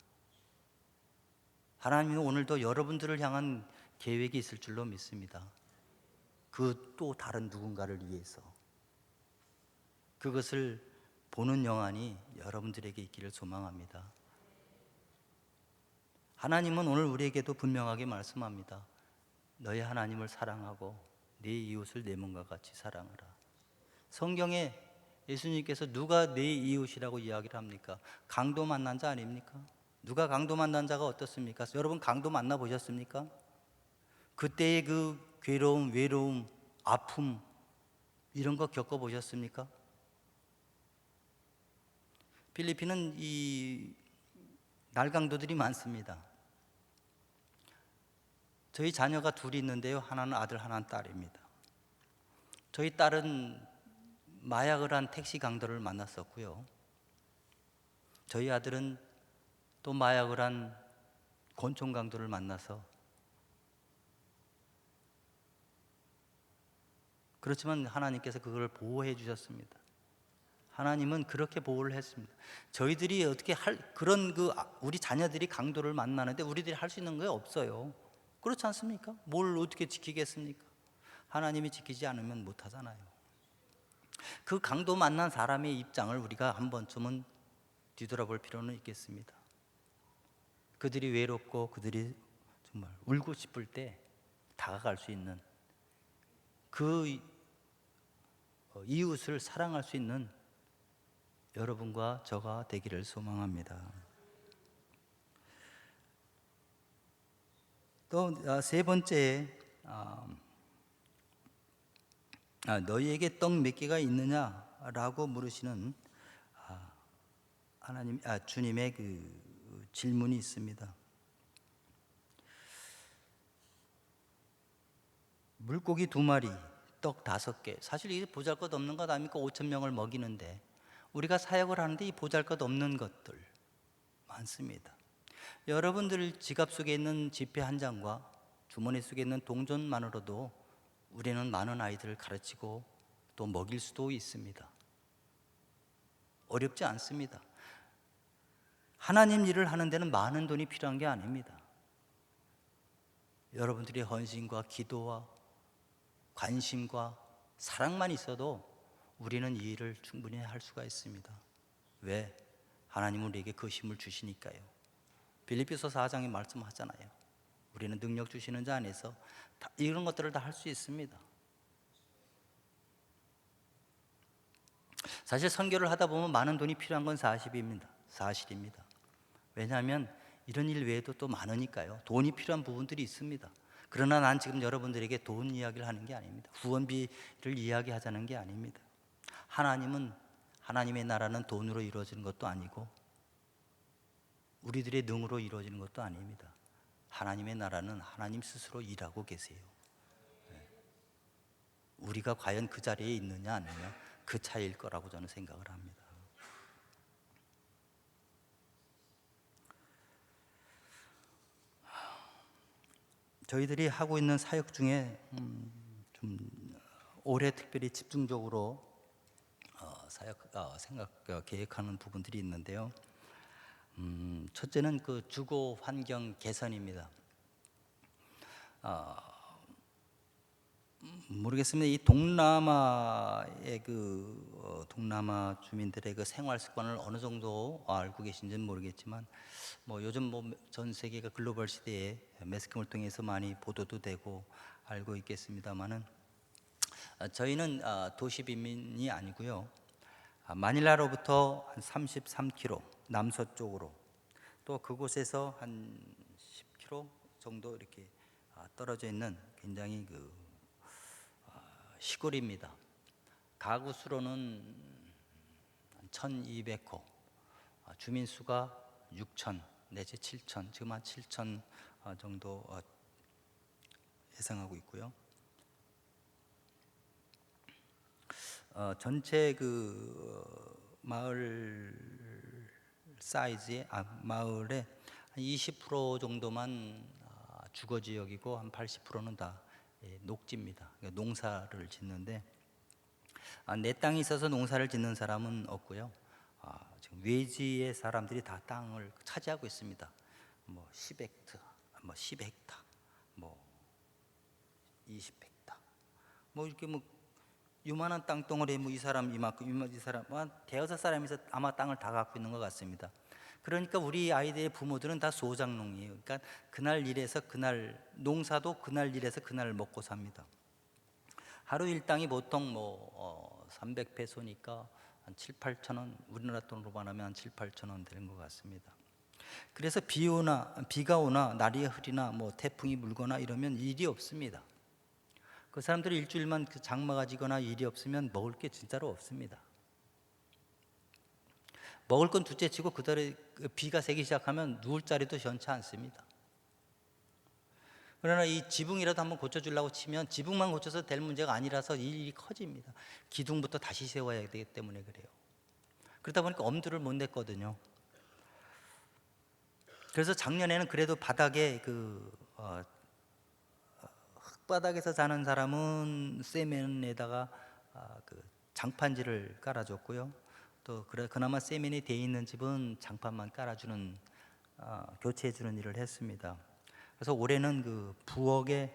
하나님은 오늘도 여러분들을 향한 계획이 있을 줄로 믿습니다. 그 또 다른 누군가를 위해서. 그것을 보는 영안이 여러분들에게 있기를 소망합니다. 하나님은 오늘 우리에게도 분명하게 말씀합니다. 너희 하나님을 사랑하고 네 이웃을 내 몸과 같이 사랑하라. 성경에 예수님께서 누가 내 이웃이라고 이야기를 합니까? 강도 만난 자 아닙니까? 누가 강도 만난 자가 어떻습니까? 여러분 강도 만나 보셨습니까? 그때의 그 괴로움, 외로움, 아픔, 이런 거 겪어 보셨습니까? 필리핀은 이 날강도들이 많습니다. 저희 자녀가 둘이 있는데요, 하나는 아들, 하나는 딸입니다. 저희 딸은 마약을 한 택시 강도를 만났었고요, 저희 아들은 또 마약을 한 권총 강도를 만나서, 그렇지만 하나님께서 그걸 보호해 주셨습니다. 하나님은 그렇게 보호를 했습니다. 저희들이 어떻게 그런 우리 자녀들이 강도를 만나는데 우리들이 할 수 있는 게 없어요. 그렇지 않습니까? 뭘 어떻게 지키겠습니까? 하나님이 지키지 않으면 못 하잖아요. 그 강도 만난 사람의 입장을 우리가 한 번쯤은 뒤돌아볼 필요는 있겠습니다. 그들이 외롭고 그들이 정말 울고 싶을 때 다가갈 수 있는, 그 이웃을 사랑할 수 있는 여러분과 저가 되기를 소망합니다. 또 세 번째, 너희에게 떡 몇 개가 있느냐라고 물으시는 주님의 그 질문이 있습니다. 물고기 2마리, 떡 5개. 사실 이게 보잘것없는 것 아닙니까? 5,000명을 먹이는데 우리가 사역을 하는데 이 보잘것없는 것들 많습니다. 여러분들 지갑 속에 있는 지폐 한 장과 주머니 속에 있는 동전만으로도 우리는 많은 아이들을 가르치고 또 먹일 수도 있습니다. 어렵지 않습니다. 하나님 일을 하는 데는 많은 돈이 필요한 게 아닙니다. 여러분들의 헌신과 기도와 관심과 사랑만 있어도 우리는 이 일을 충분히 할 수가 있습니다. 왜? 하나님은 우리에게 그 힘을 주시니까요. 빌립보서 4장에 말씀하잖아요. 우리는 능력 주시는 자 안에서 이런 것들을 다 할 수 있습니다. 사실 선교를 하다 보면 많은 돈이 필요한 건 사실입니다. 왜냐하면 이런 일 외에도 또 많으니까요. 돈이 필요한 부분들이 있습니다. 그러나 난 지금 여러분들에게 돈 이야기를 하는 게 아닙니다. 후원비를 이야기하자는 게 아닙니다. 하나님의 나라는 돈으로 이루어지는 것도 아니고 우리들의 능으로 이루어지는 것도 아닙니다. 하나님의 나라는 하나님 스스로 일하고 계세요. 우리가 과연 그 자리에 있느냐 안 있느냐, 그 차이일 거라고 저는 생각을 합니다. 저희들이 하고 있는 사역 중에 좀 올해 특별히 집중적으로 계획하는 부분들이 있는데요. 첫째는 그 주거 환경 개선입니다. 모르겠습니다. 이 동남아의 동남아 주민들의 그 생활 습관을 어느 정도 알고 계신지는 모르겠지만, 요즘 전 세계가 글로벌 시대에 매스컴을 통해서 많이 보도도 되고 알고 있겠습니다만은, 저희는 도시 빈민이 아니고요. 마닐라로부터 한 33km 남서쪽으로, 또 그곳에서 한 10km 정도 이렇게 떨어져 있는 굉장히 시골입니다. 가구 수로는 1,200호, 주민 수가 6,000 내지 7,000, 지금 한 7,000 정도 예상하고 있고요. 전체 마을 사이즈의 마을의 한 20% 정도만 주거 지역이고 한 80%는 다 녹지입니다. 농사를 짓는데, 내 땅이 있어서 농사를 짓는 사람은 없고요. 지금 외지의 사람들이 다 땅을 차지하고 있습니다. 10헥타, 10헥타, 20헥타, 이렇게 요만한 땅덩어리에 이 사람 이만큼, 이 사람 대여섯 사람이서 아마 땅을 다 갖고 있는 것 같습니다. 그러니까 우리 아이들의 부모들은 다 소장농이에요. 그러니까 그날 일해서 그날, 농사도 그날 일해서 그날 먹고 삽니다. 하루 일당이 보통 300페소니까 한 7, 8천 원, 우리나라 돈으로 말하면 한 7, 8천 원 되는 것 같습니다. 그래서 비가 오나 날이 흐리나 태풍이 불거나 이러면 일이 없습니다. 그 사람들이 일주일만 장마가 지거나 일이 없으면 먹을 게 진짜로 없습니다. 먹을 건 둘째치고 그달에 비가 새기 시작하면 누울 자리도 현치 않습니다. 그러나 이 지붕이라도 한번 고쳐주려고 치면 지붕만 고쳐서 될 문제가 아니라서 일이 커집니다. 기둥부터 다시 세워야 되기 때문에 그래요. 그러다 보니까 엄두를 못 냈거든요. 그래서 작년에는 그래도 바닥에 흙바닥에서 자는 사람은 세면에다가 그 장판지를 깔아줬고요. 또 그나마 세면이 돼 있는 집은 장판만 깔아주는 교체해주는 일을 했습니다. 그래서 올해는 그 부엌에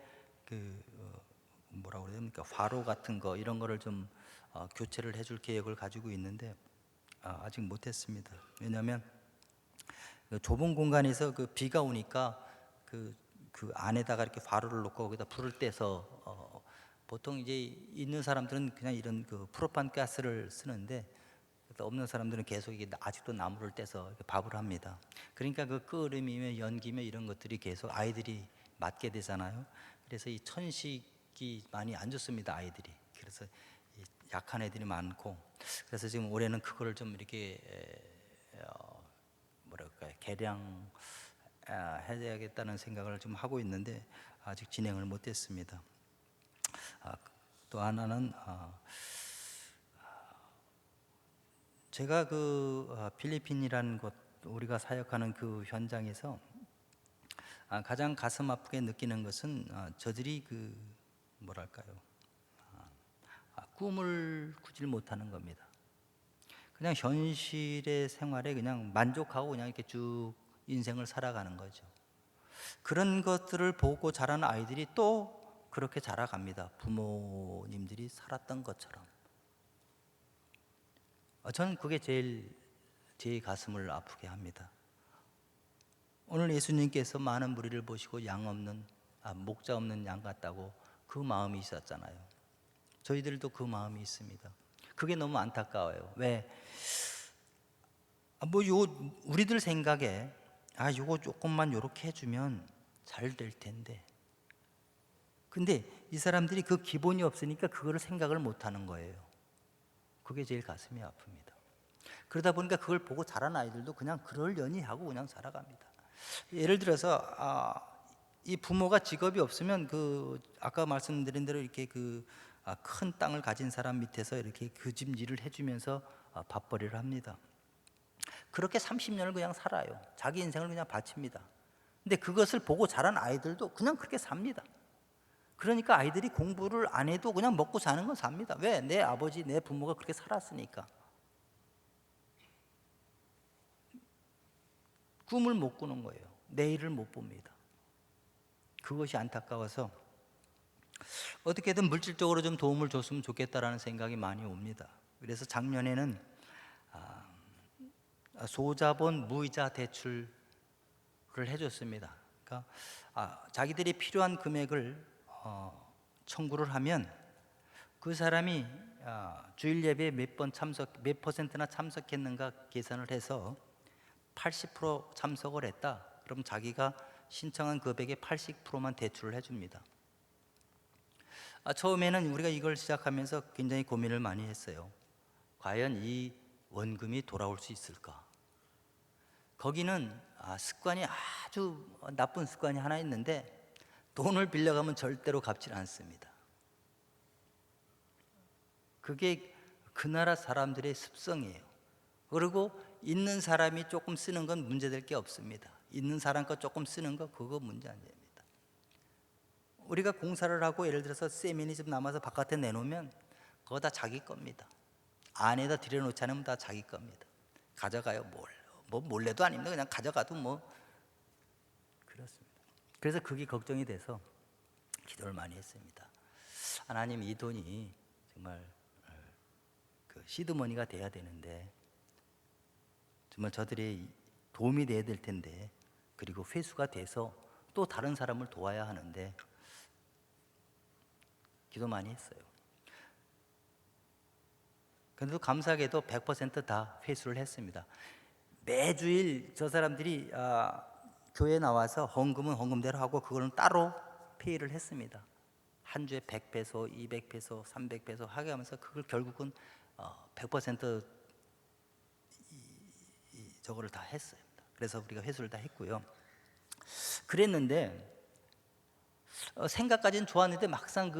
뭐라고 그래야 됩니까? 화로 같은 거 이런 거를 좀 교체를 해줄 계획을 가지고 있는데 아직 못했습니다. 왜냐하면 그 좁은 공간에서 그 비가 오니까 그 안에다가 이렇게 화로를 놓고 거기다 불을 떼서 보통 이제 있는 사람들은 그냥 이런 그 프로판 가스를 쓰는데 없는 사람들은 계속 이게 아직도 나무를 떼서 이렇게 밥을 합니다. 그러니까 그 끓음이며 연기며 이런 것들이 계속 아이들이 맡게 되잖아요. 그래서 이 천식이 많이 안 좋습니다, 아이들이. 그래서 약한 애들이 많고, 그래서 지금 올해는 그거를 좀 이렇게 뭐랄까요, 개량 해야겠다는 생각을 좀 하고 있는데 아직 진행을 못했습니다. 또 하나는 제가 필리핀이라는 곳, 우리가 사역하는 그 현장에서 가장 가슴 아프게 느끼는 것은 저들이 뭐랄까요, 꿈을 꾸질 못하는 겁니다. 그냥 현실의 생활에 그냥 만족하고 그냥 이렇게 쭉 인생을 살아가는 거죠. 그런 것들을 보고 자란 아이들이 또 그렇게 자라갑니다. 부모님들이 살았던 것처럼. 저는 그게 제일 제 가슴을 아프게 합니다. 오늘 예수님께서 많은 무리를 보시고 목자 없는 양 같다고 그 마음이 있었잖아요. 저희들도 그 마음이 있습니다. 그게 너무 안타까워요. 왜? 우리들 생각에 요거 조금만 요렇게 해주면 잘 될 텐데. 근데 이 사람들이 그 기본이 없으니까 그거를 생각을 못 하는 거예요. 그게 제일 가슴이 아픕니다. 그러다 보니까 그걸 보고 자란 아이들도 그냥 그러려니 하고 그냥 살아갑니다. 예를 들어서 이 부모가 직업이 없으면 아까 말씀드린 대로 이렇게 큰 땅을 가진 사람 밑에서 이렇게 그 집 일을 해주면서 밥벌이를 합니다. 그렇게 30년을 그냥 살아요. 자기 인생을 그냥 바칩니다. 근데 그것을 보고 자란 아이들도 그냥 그렇게 삽니다. 그러니까 아이들이 공부를 안 해도 그냥 먹고 사는 건 삽니다. 왜? 내 아버지, 내 부모가 그렇게 살았으니까. 꿈을 못 꾸는 거예요. 내일을 못 봅니다. 그것이 안타까워서 어떻게든 물질적으로 좀 도움을 줬으면 좋겠다라는 생각이 많이 옵니다. 그래서 작년에는 소자본 무이자 대출을 해줬습니다. 그러니까 자기들이 필요한 금액을 청구를 하면 그 사람이 주일 예배에 몇 퍼센트나 참석했는가 계산을 해서 80% 참석을 했다. 그럼 자기가 신청한 금액의 80%만 대출을 해줍니다. 처음에는 우리가 이걸 시작하면서 굉장히 고민을 많이 했어요. 과연 이 원금이 돌아올 수 있을까? 거기는 습관이 아주 나쁜 습관이 하나 있는데 돈을 빌려가면 절대로 갚질 않습니다. 그게 그 나라 사람들의 습성이에요. 그리고 있는 사람이 조금 쓰는 건 문제될 게 없습니다. 있는 사람 거 조금 쓰는 거 그거 문제 안 됩니다. 우리가 공사를 하고 예를 들어서 세면이 좀 남아서 바깥에 내놓으면 그거 다 자기 겁니다. 안에다 들여놓지 않으면 다 자기 겁니다. 가져가요. 몰래도 아닙니다. 그냥 가져가도 그렇습니다. 그래서 그게 걱정이 돼서 기도를 많이 했습니다. 하나님, 이 돈이 정말 시드머니가 돼야 되는데 정말 저들이 도움이 돼야 될 텐데, 그리고 회수가 돼서 또 다른 사람을 도와야 하는데 기도 많이 했어요. 그래도 감사하게도 100% 회수를 했습니다. 매주일 저 사람들이 교회 나와서 헌금은 헌금대로 하고 그거는 따로 페이를 했습니다. 한 주에 100페소, 200페소, 300페소 하게 하면서 그걸 결국은 100% 저거를 다 했어요. 그래서 우리가 회수를 다 했고요. 그랬는데 생각까지는 좋았는데 막상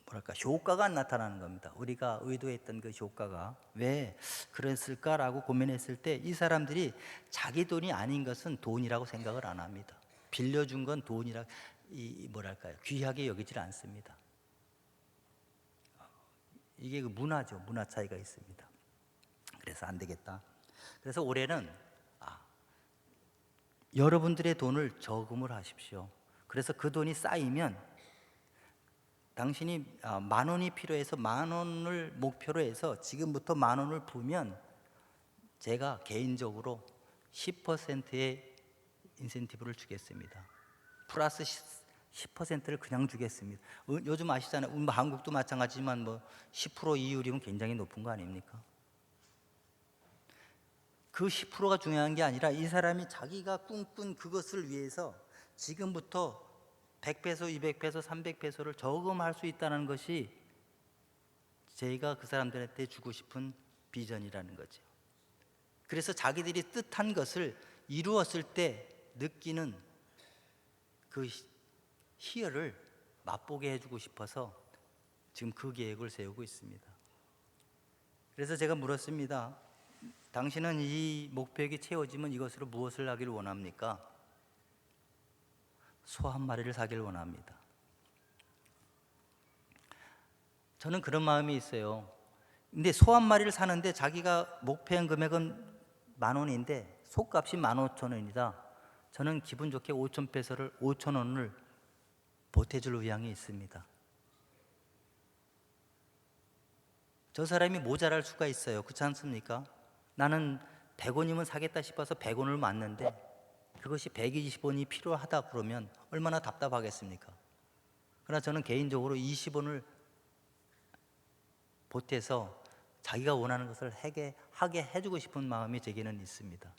뭐랄까 효과가 안 나타나는 겁니다. 우리가 의도했던 그 효과가 왜 그랬을까라고 고민했을 때 이 사람들이 자기 돈이 아닌 것은 돈이라고 생각을 안 합니다. 빌려준 건 돈이라 뭐랄까요 귀하게 여기질 않습니다. 이게 그 문화죠. 문화 차이가 있습니다. 그래서 안 되겠다. 그래서 올해는 여러분들의 돈을 저금을 하십시오. 그래서 그 돈이 쌓이면 당신이 10,000원이 필요해서 10,000원을 목표로 해서 지금부터 10,000원을 부으면 제가 개인적으로 10%의 인센티브를 주겠습니다. 플러스 10%를 그냥 주겠습니다. 요즘 아시잖아요. 한국도 마찬가지지만 10% 이율이면 굉장히 높은 거 아닙니까? 그 10%가 중요한 게 아니라 이 사람이 자기가 꿈꾼 그것을 위해서 지금부터 100페소, 200페소, 300페소를 저금할 수 있다는 것이 제가 그 사람들한테 주고 싶은 비전이라는 거죠. 그래서 자기들이 뜻한 것을 이루었을 때 느끼는 그 희열을 맛보게 해주고 싶어서 지금 그 계획을 세우고 있습니다. 그래서 제가 물었습니다. 당신은 이 목표액이 채워지면 이것으로 무엇을 하기를 원합니까? 소 한 마리를 사기를 원합니다. 저는 그런 마음이 있어요. 근데 소 한 마리를 사는데 자기가 목표한 금액은 10,000원인데 소값이 15,000원이다. 저는 기분 좋게 5,000페소를 5,000원을 보태줄 의향이 있습니다. 저 사람이 모자랄 수가 있어요. 그렇지 않습니까? 나는 100원이면 사겠다 싶어서 100원을 맞는데 그것이 120원이 필요하다 그러면 얼마나 답답하겠습니까? 그러나 저는 개인적으로 20원을 보태서 자기가 원하는 것을 하게 해주고 싶은 마음이 제게는 있습니다.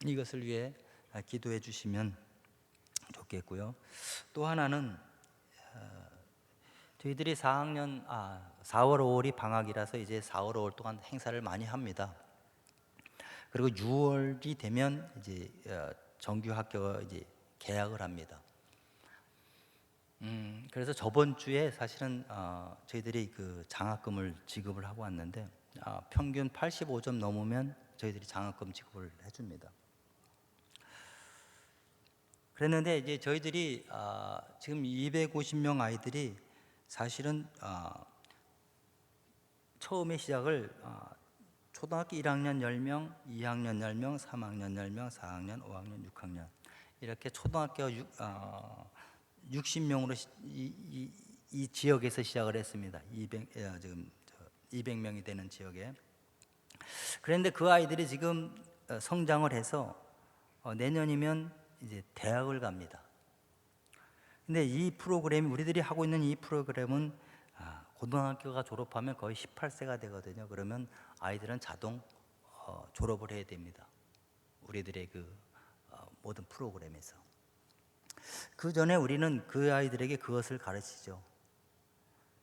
이것을 위해 기도해 주시면 좋겠고요. 또 하나는 저희들이 4월 5월이 방학이라서 이제 4월 5월 동안 행사를 많이 합니다. 그리고 6월이 되면 이제 정규 학교가 이제 개학을 합니다. 그래서 저번 주에 사실은 저희들이 그 장학금을 지급을 하고 왔는데 평균 85점 넘으면 저희들이 장학금 지급을 해줍니다. 그랬는데 이제 저희들이 지금 250명 아이들이 사실은 처음에 시작을 초등학교 1학년 10명, 2학년 10명, 3학년 10명, 4학년, 5학년, 6학년 이렇게 초등학교 60명으로 이 지역에서 시작을 했습니다. 지금 200명이 되는 지역에. 그런데 그 아이들이 지금 성장을 해서 내년이면 이제 대학을 갑니다. 근데 이 프로그램이 우리들이 하고 있는 이 프로그램은 고등학교가 졸업하면 거의 18세가 되거든요. 그러면 아이들은 자동 졸업을 해야 됩니다. 우리들의 그 모든 프로그램에서. 그 전에 우리는 그 아이들에게 그것을 가르치죠.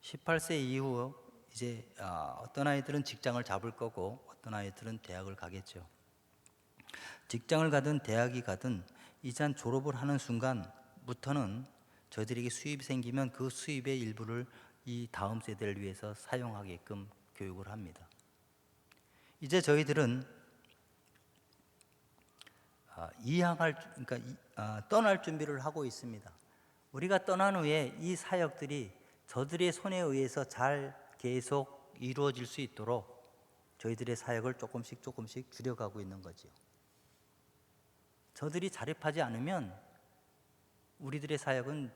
18세 이후 이제 어떤 아이들은 직장을 잡을 거고 어떤 아이들은 대학을 가겠죠. 직장을 가든 대학이 가든 이제 졸업을 하는 순간부터는 저희들에게 수입이 생기면 그 수입의 일부를 이 다음 세대를 위해서 사용하게끔 교육을 합니다. 이제 저희들은 떠날 준비를 하고 있습니다. 우리가 떠난 후에 이 사역들이 저들의 손에 의해서 잘 계속 이루어질 수 있도록 저희들의 사역을 조금씩 줄여가고 있는 거죠. 저들이 자립하지 않으면 우리들의 사역은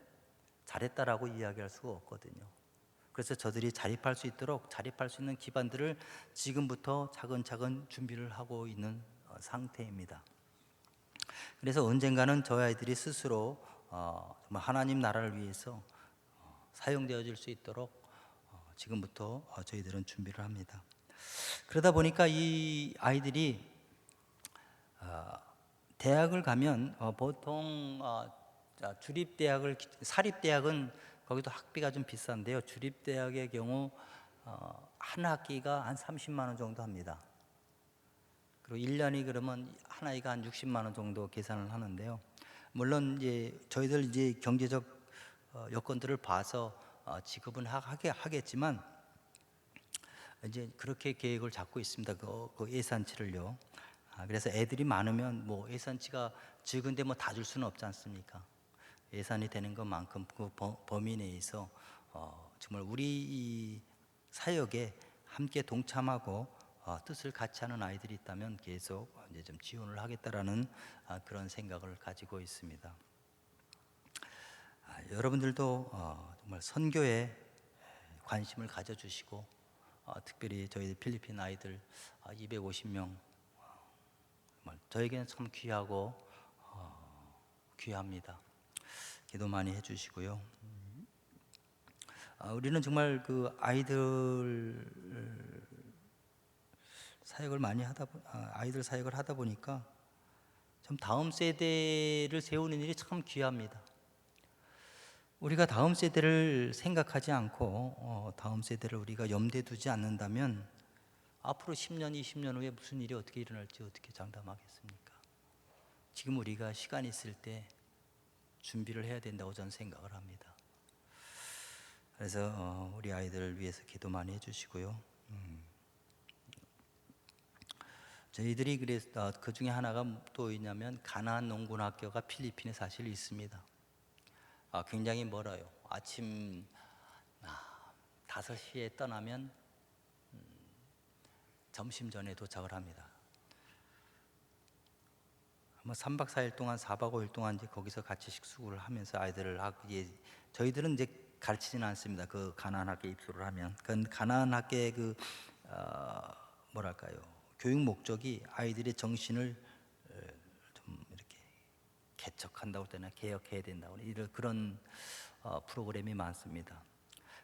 잘했다라고 이야기할 수가 없거든요. 그래서 저들이 자립할 수 있도록 자립할 수 있는 기반들을 지금부터 차근차근 준비를 하고 있는 상태입니다. 그래서 언젠가는 저희 아이들이 스스로 정말 하나님 나라를 위해서 사용되어질 수 있도록 지금부터 저희들은 준비를 합니다. 그러다 보니까 이 아이들이 대학을 가면 보통 주립대학을 사립대학은 거기도 학비가 좀 비싼데요. 주립대학의 경우 한 학기가 한 30만 원 정도 합니다. 그리고 1년이 그러면 한 아이가 한 60만 원 정도 계산을 하는데요. 물론 이제 저희들 이제 경제적 여건들을 봐서 지급은 하겠지만 이제 그렇게 계획을 잡고 있습니다. 그 예산치를요. 그래서 애들이 많으면 뭐 예산치가 적은데 뭐 다 줄 수는 없지 않습니까? 예산이 되는 것만큼 그 범위 내에서 정말 우리 이 사역에 함께 동참하고 뜻을 같이 하는 아이들이 있다면 계속 이제 좀 지원을 하겠다라는 그런 생각을 가지고 있습니다. 여러분들도 정말 선교에 관심을 가져주시고 특별히 저희 필리핀 아이들 250명 정말 저에게는 참 귀하고 귀합니다. 기도 많이 해주시고요. 우리는 정말 그 아이들 사역을 하다 보니까 참 다음 세대를 세우는 일이 참 귀합니다. 우리가 다음 세대를 생각하지 않고 다음 세대를 우리가 염두에 두지 않는다면 앞으로 10년, 20년 후에 무슨 일이 어떻게 일어날지 어떻게 장담하겠습니까? 지금 우리가 시간 있을 때 준비를 해야 된다고 저는 생각을 합니다. 그래서 우리 아이들을 위해서 기도 많이 해주시고요. 저희들이 그래서 그 중에 하나가 또 있냐면 가나안 농군학교가 필리핀에 사실 있습니다. 굉장히 멀어요. 아침 5시에 떠나면 점심 전에 도착을 합니다. 뭐 3박 4일 동안 4박 5일 동안 이제 거기서 같이 식수를 하면서 아이들을 저희들은 이제 가르치지는 않습니다. 그 가나안 학교에 입소를 하면 그 가나안 학교의 그 뭐랄까요? 교육 목적이 아이들의 정신을 좀 이렇게 개척한다고 때나 개혁해야 된다고 이런 그런 프로그램이 많습니다.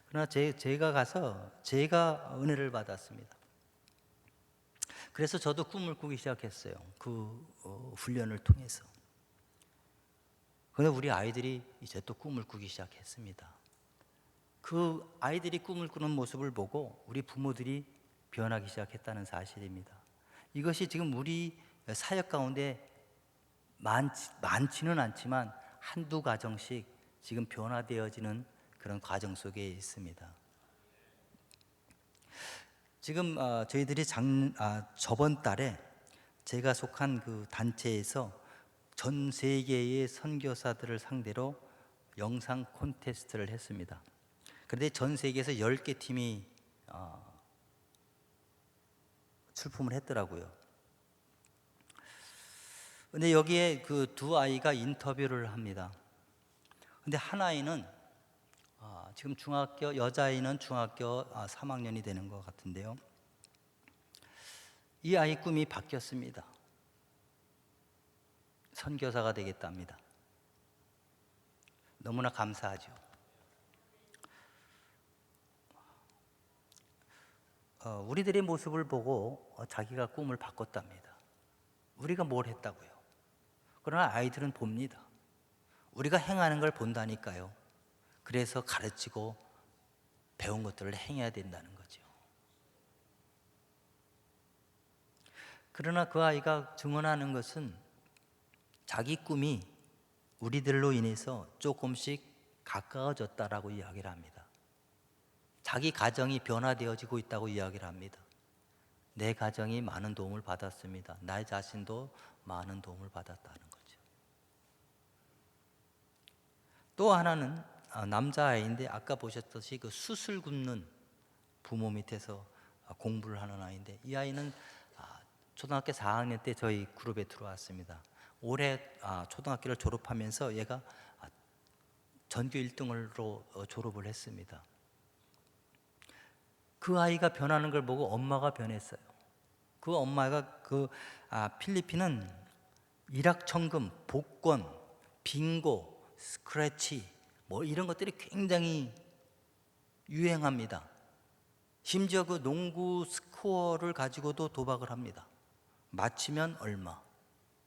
그러나 제가 가서 제가 은혜를 받았습니다. 그래서 저도 꿈을 꾸기 시작했어요. 그 훈련을 통해서. 그런데 우리 아이들이 이제 또 꿈을 꾸기 시작했습니다. 그 아이들이 꿈을 꾸는 모습을 보고 우리 부모들이 변하기 시작했다는 사실입니다. 이것이 지금 우리 사역 가운데 많지는 않지만 한두 가정씩 지금 변화되어지는 그런 과정 속에 있습니다. 지금 저희들이 저번 달에 제가 속한 그 단체에서 전 세계의 선교사들을 상대로 영상 콘테스트를 했습니다. 그런데 전 세계에서 10개 팀이 출품을 했더라고요. 근데 여기에 그 두 아이가 인터뷰를 합니다. 근데 한 아이는 지금 여자아이는 중학교 3학년이 되는 것 같은데요. 이 아이 꿈이 바뀌었습니다. 선교사가 되겠답니다. 너무나 감사하죠. 우리들의 모습을 보고 자기가 꿈을 바꿨답니다. 우리가 뭘 했다고요? 그러나 아이들은 봅니다. 우리가 행하는 걸 본다니까요. 그래서 가르치고 배운 것들을 행해야 된다는 거죠. 그러나 그 아이가 증언하는 것은 자기 꿈이 우리들로 인해서 조금씩 가까워졌다라고 이야기를 합니다. 자기 가정이 변화되어지고 있다고 이야기를 합니다. 내 가정이 많은 도움을 받았습니다. 나 자신도 많은 도움을 받았다는 거죠. 또 하나는 남자아이인데 아까 보셨듯이 그 수술 굽는 부모 밑에서 공부를 하는 아이인데 이 아이는 초등학교 4학년 때 저희 그룹에 들어왔습니다. 올해 초등학교를 졸업하면서 얘가 전교 1등으로 졸업을 했습니다. 그 아이가 변하는 걸 보고 엄마가 변했어요. 그 엄마가 필리핀은 일확천금, 복권, 빙고, 스크래치 뭐 이런 것들이 굉장히 유행합니다. 심지어 그 농구 스코어를 가지고도 도박을 합니다. 맞히면 얼마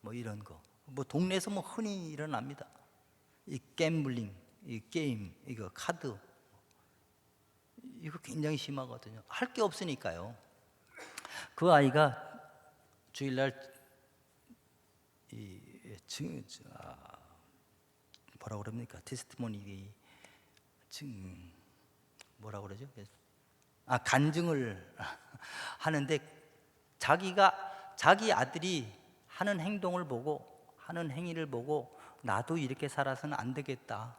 뭐 이런 거. 뭐 동네에서 뭐 흔히 일어납니다. 이 갬블링, 이 게임, 이거 카드 이거 굉장히 심하거든요. 할 게 없으니까요. 그 아이가 주일날 뭐라 그럽니까? 테스티모니 뭐라 그러죠? 간증을 하는데 자기 아들이 하는 행동을 보고 하는 행위를 보고 나도 이렇게 살아서는 안 되겠다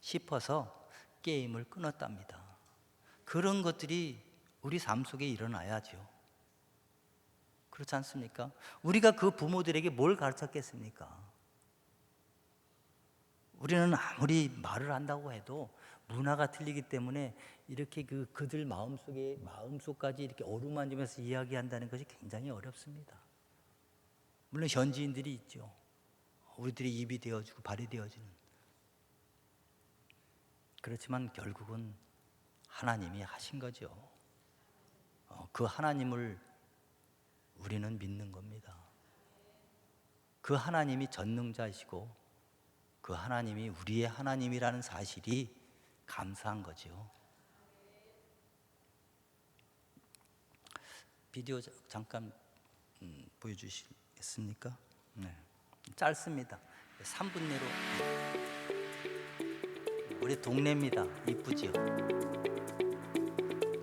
싶어서 게임을 끊었답니다. 그런 것들이 우리 삶 속에 일어나야죠. 그렇지 않습니까? 우리가 그 부모들에게 뭘 가르쳤겠습니까? 우리는 아무리 말을 한다고 해도 문화가 틀리기 때문에 이렇게 그들 마음속까지 이렇게 어루만지면서 이야기한다는 것이 굉장히 어렵습니다. 물론 현지인들이 있죠. 우리들이 입이 되어주고 발이 되어주는. 그렇지만 결국은 하나님이 하신 거죠. 그 하나님을 우리는 믿는 겁니다. 그 하나님이 전능자이시고 그 하나님이 우리의 하나님이라는 사실이 감사한 거죠. 비디오 잠깐 보여주시겠습니까? 네. 짧습니다. 3분 내로. 우리 동네입니다. 이쁘지요?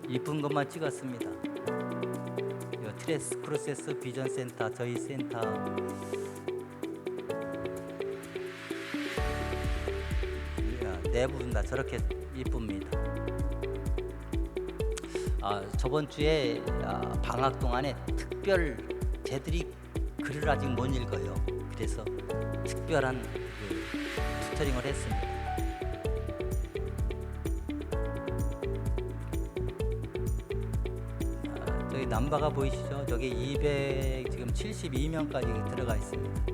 이쁜 것만 찍었습니다. 트레스 프로세스 비전 센터, 저희 센터. 내부는 다 저렇게 이쁩니다. 저번 주에 방학 동안에 쟤들이 글을 아직 못 읽어요. 그래서 특별한 튜터링을 했습니다. 저기 남바가 보이시죠? 저기 272명까지 들어가 있습니다.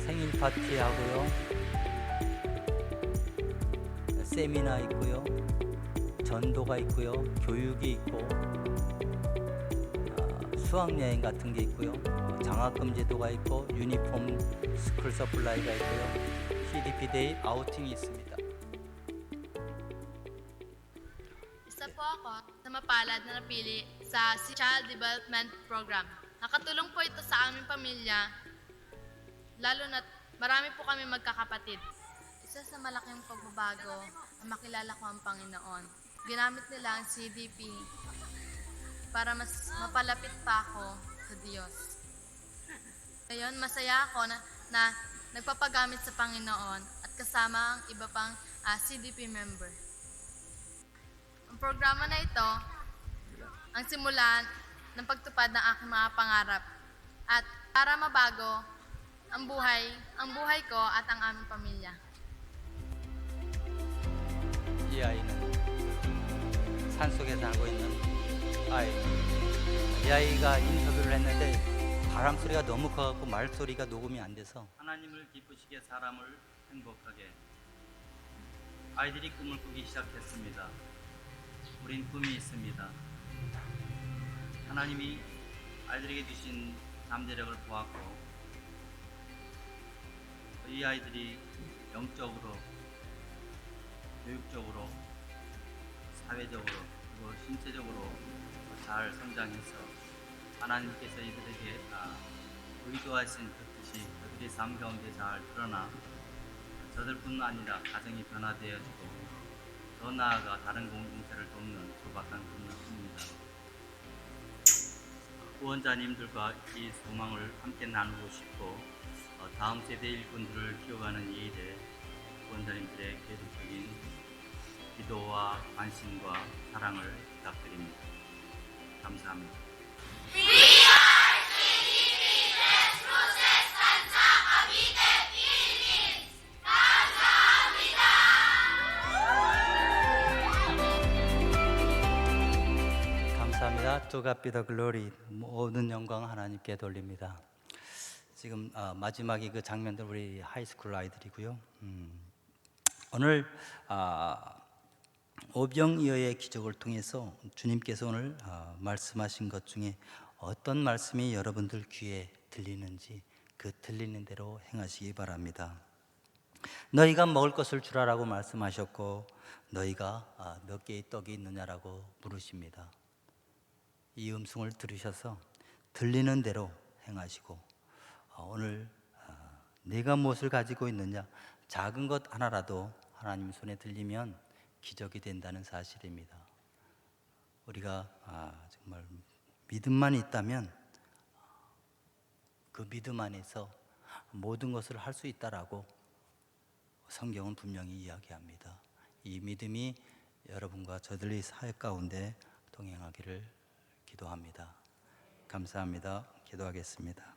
생일 파티 하고요. 세미나 있고요, 전도가 있고요, 교육이 있고, 수학여행 같은 게 있고요, 장학금 제도가 있고, 유니폼 스쿨 서플라이가 있고요, CDP 데이 아우팅이 있습니다. Isa po ako sa mapalad na napili sa Child Development Program. Nakatulong po ito sa aming pamilya, lalo na marami po kami magkakapatid. Isa sa malaking pagbabago ang makilala ko ang Panginoon. Ginamit nila ang CDP para mas mapalapit pa ako sa Diyos. Ngayon, masaya ako na nagpapagamit sa Panginoon at kasama ang iba pang CDP member. Ang programa na ito ang simulan ng pagtupad ng aking mga pangarap at para mabago ang buhay ko at ang aming pamilya. 이 아이는 산속에 살고 있는 아이입니다. 이 아이가 인터뷰를 했는데 바람 소리가 너무 커갖고 말소리가 녹음이 안 돼서 하나님을 기쁘시게 사람을 행복하게 아이들이 꿈을 꾸기 시작했습니다. 우린 꿈이 있습니다. 하나님이 아이들에게 주신 잠재력을 보았고 이 아이들이 영적으로 교육적으로, 사회적으로, 그리고 신체적으로 잘 성장해서 하나님께서 이들에게 의도하신 그 뜻이 그들의 삶 가운데 잘 드러나 저들뿐 아니라 가정이 변화되어지고 더 나아가 다른 공동체를 돕는 소박한 꿈을 꿉니다. 후원자님들과 이 소망을 함께 나누고 싶고 다음 세대 일꾼들을 키워가는 이 일에 후원자님들의 계속적인 기도와 관심과 사랑을 부탁드립니다. 감사합니다. 감사합니다. To God be the glory. 모든 영광 하나님께 돌립니다. 지금 마지막에 그 장면들 우리 하이스쿨 아이들이고요. 오늘 오병이어의 기적을 통해서 주님께서 오늘 말씀하신 것 중에 어떤 말씀이 여러분들 귀에 들리는지 그 들리는 대로 행하시기 바랍니다. 너희가 먹을 것을 주라라고 말씀하셨고 너희가 몇 개의 떡이 있느냐라고 물으십니다. 이 음성을 들으셔서 들리는 대로 행하시고 오늘 내가 무엇을 가지고 있느냐 작은 것 하나라도 하나님 손에 들리면 기적이 된다는 사실입니다. 우리가 정말 믿음만 있다면 그 믿음 안에서 모든 것을 할 수 있다라고 성경은 분명히 이야기합니다. 이 믿음이 여러분과 저들의 사역 가운데 동행하기를 기도합니다. 감사합니다. 기도하겠습니다.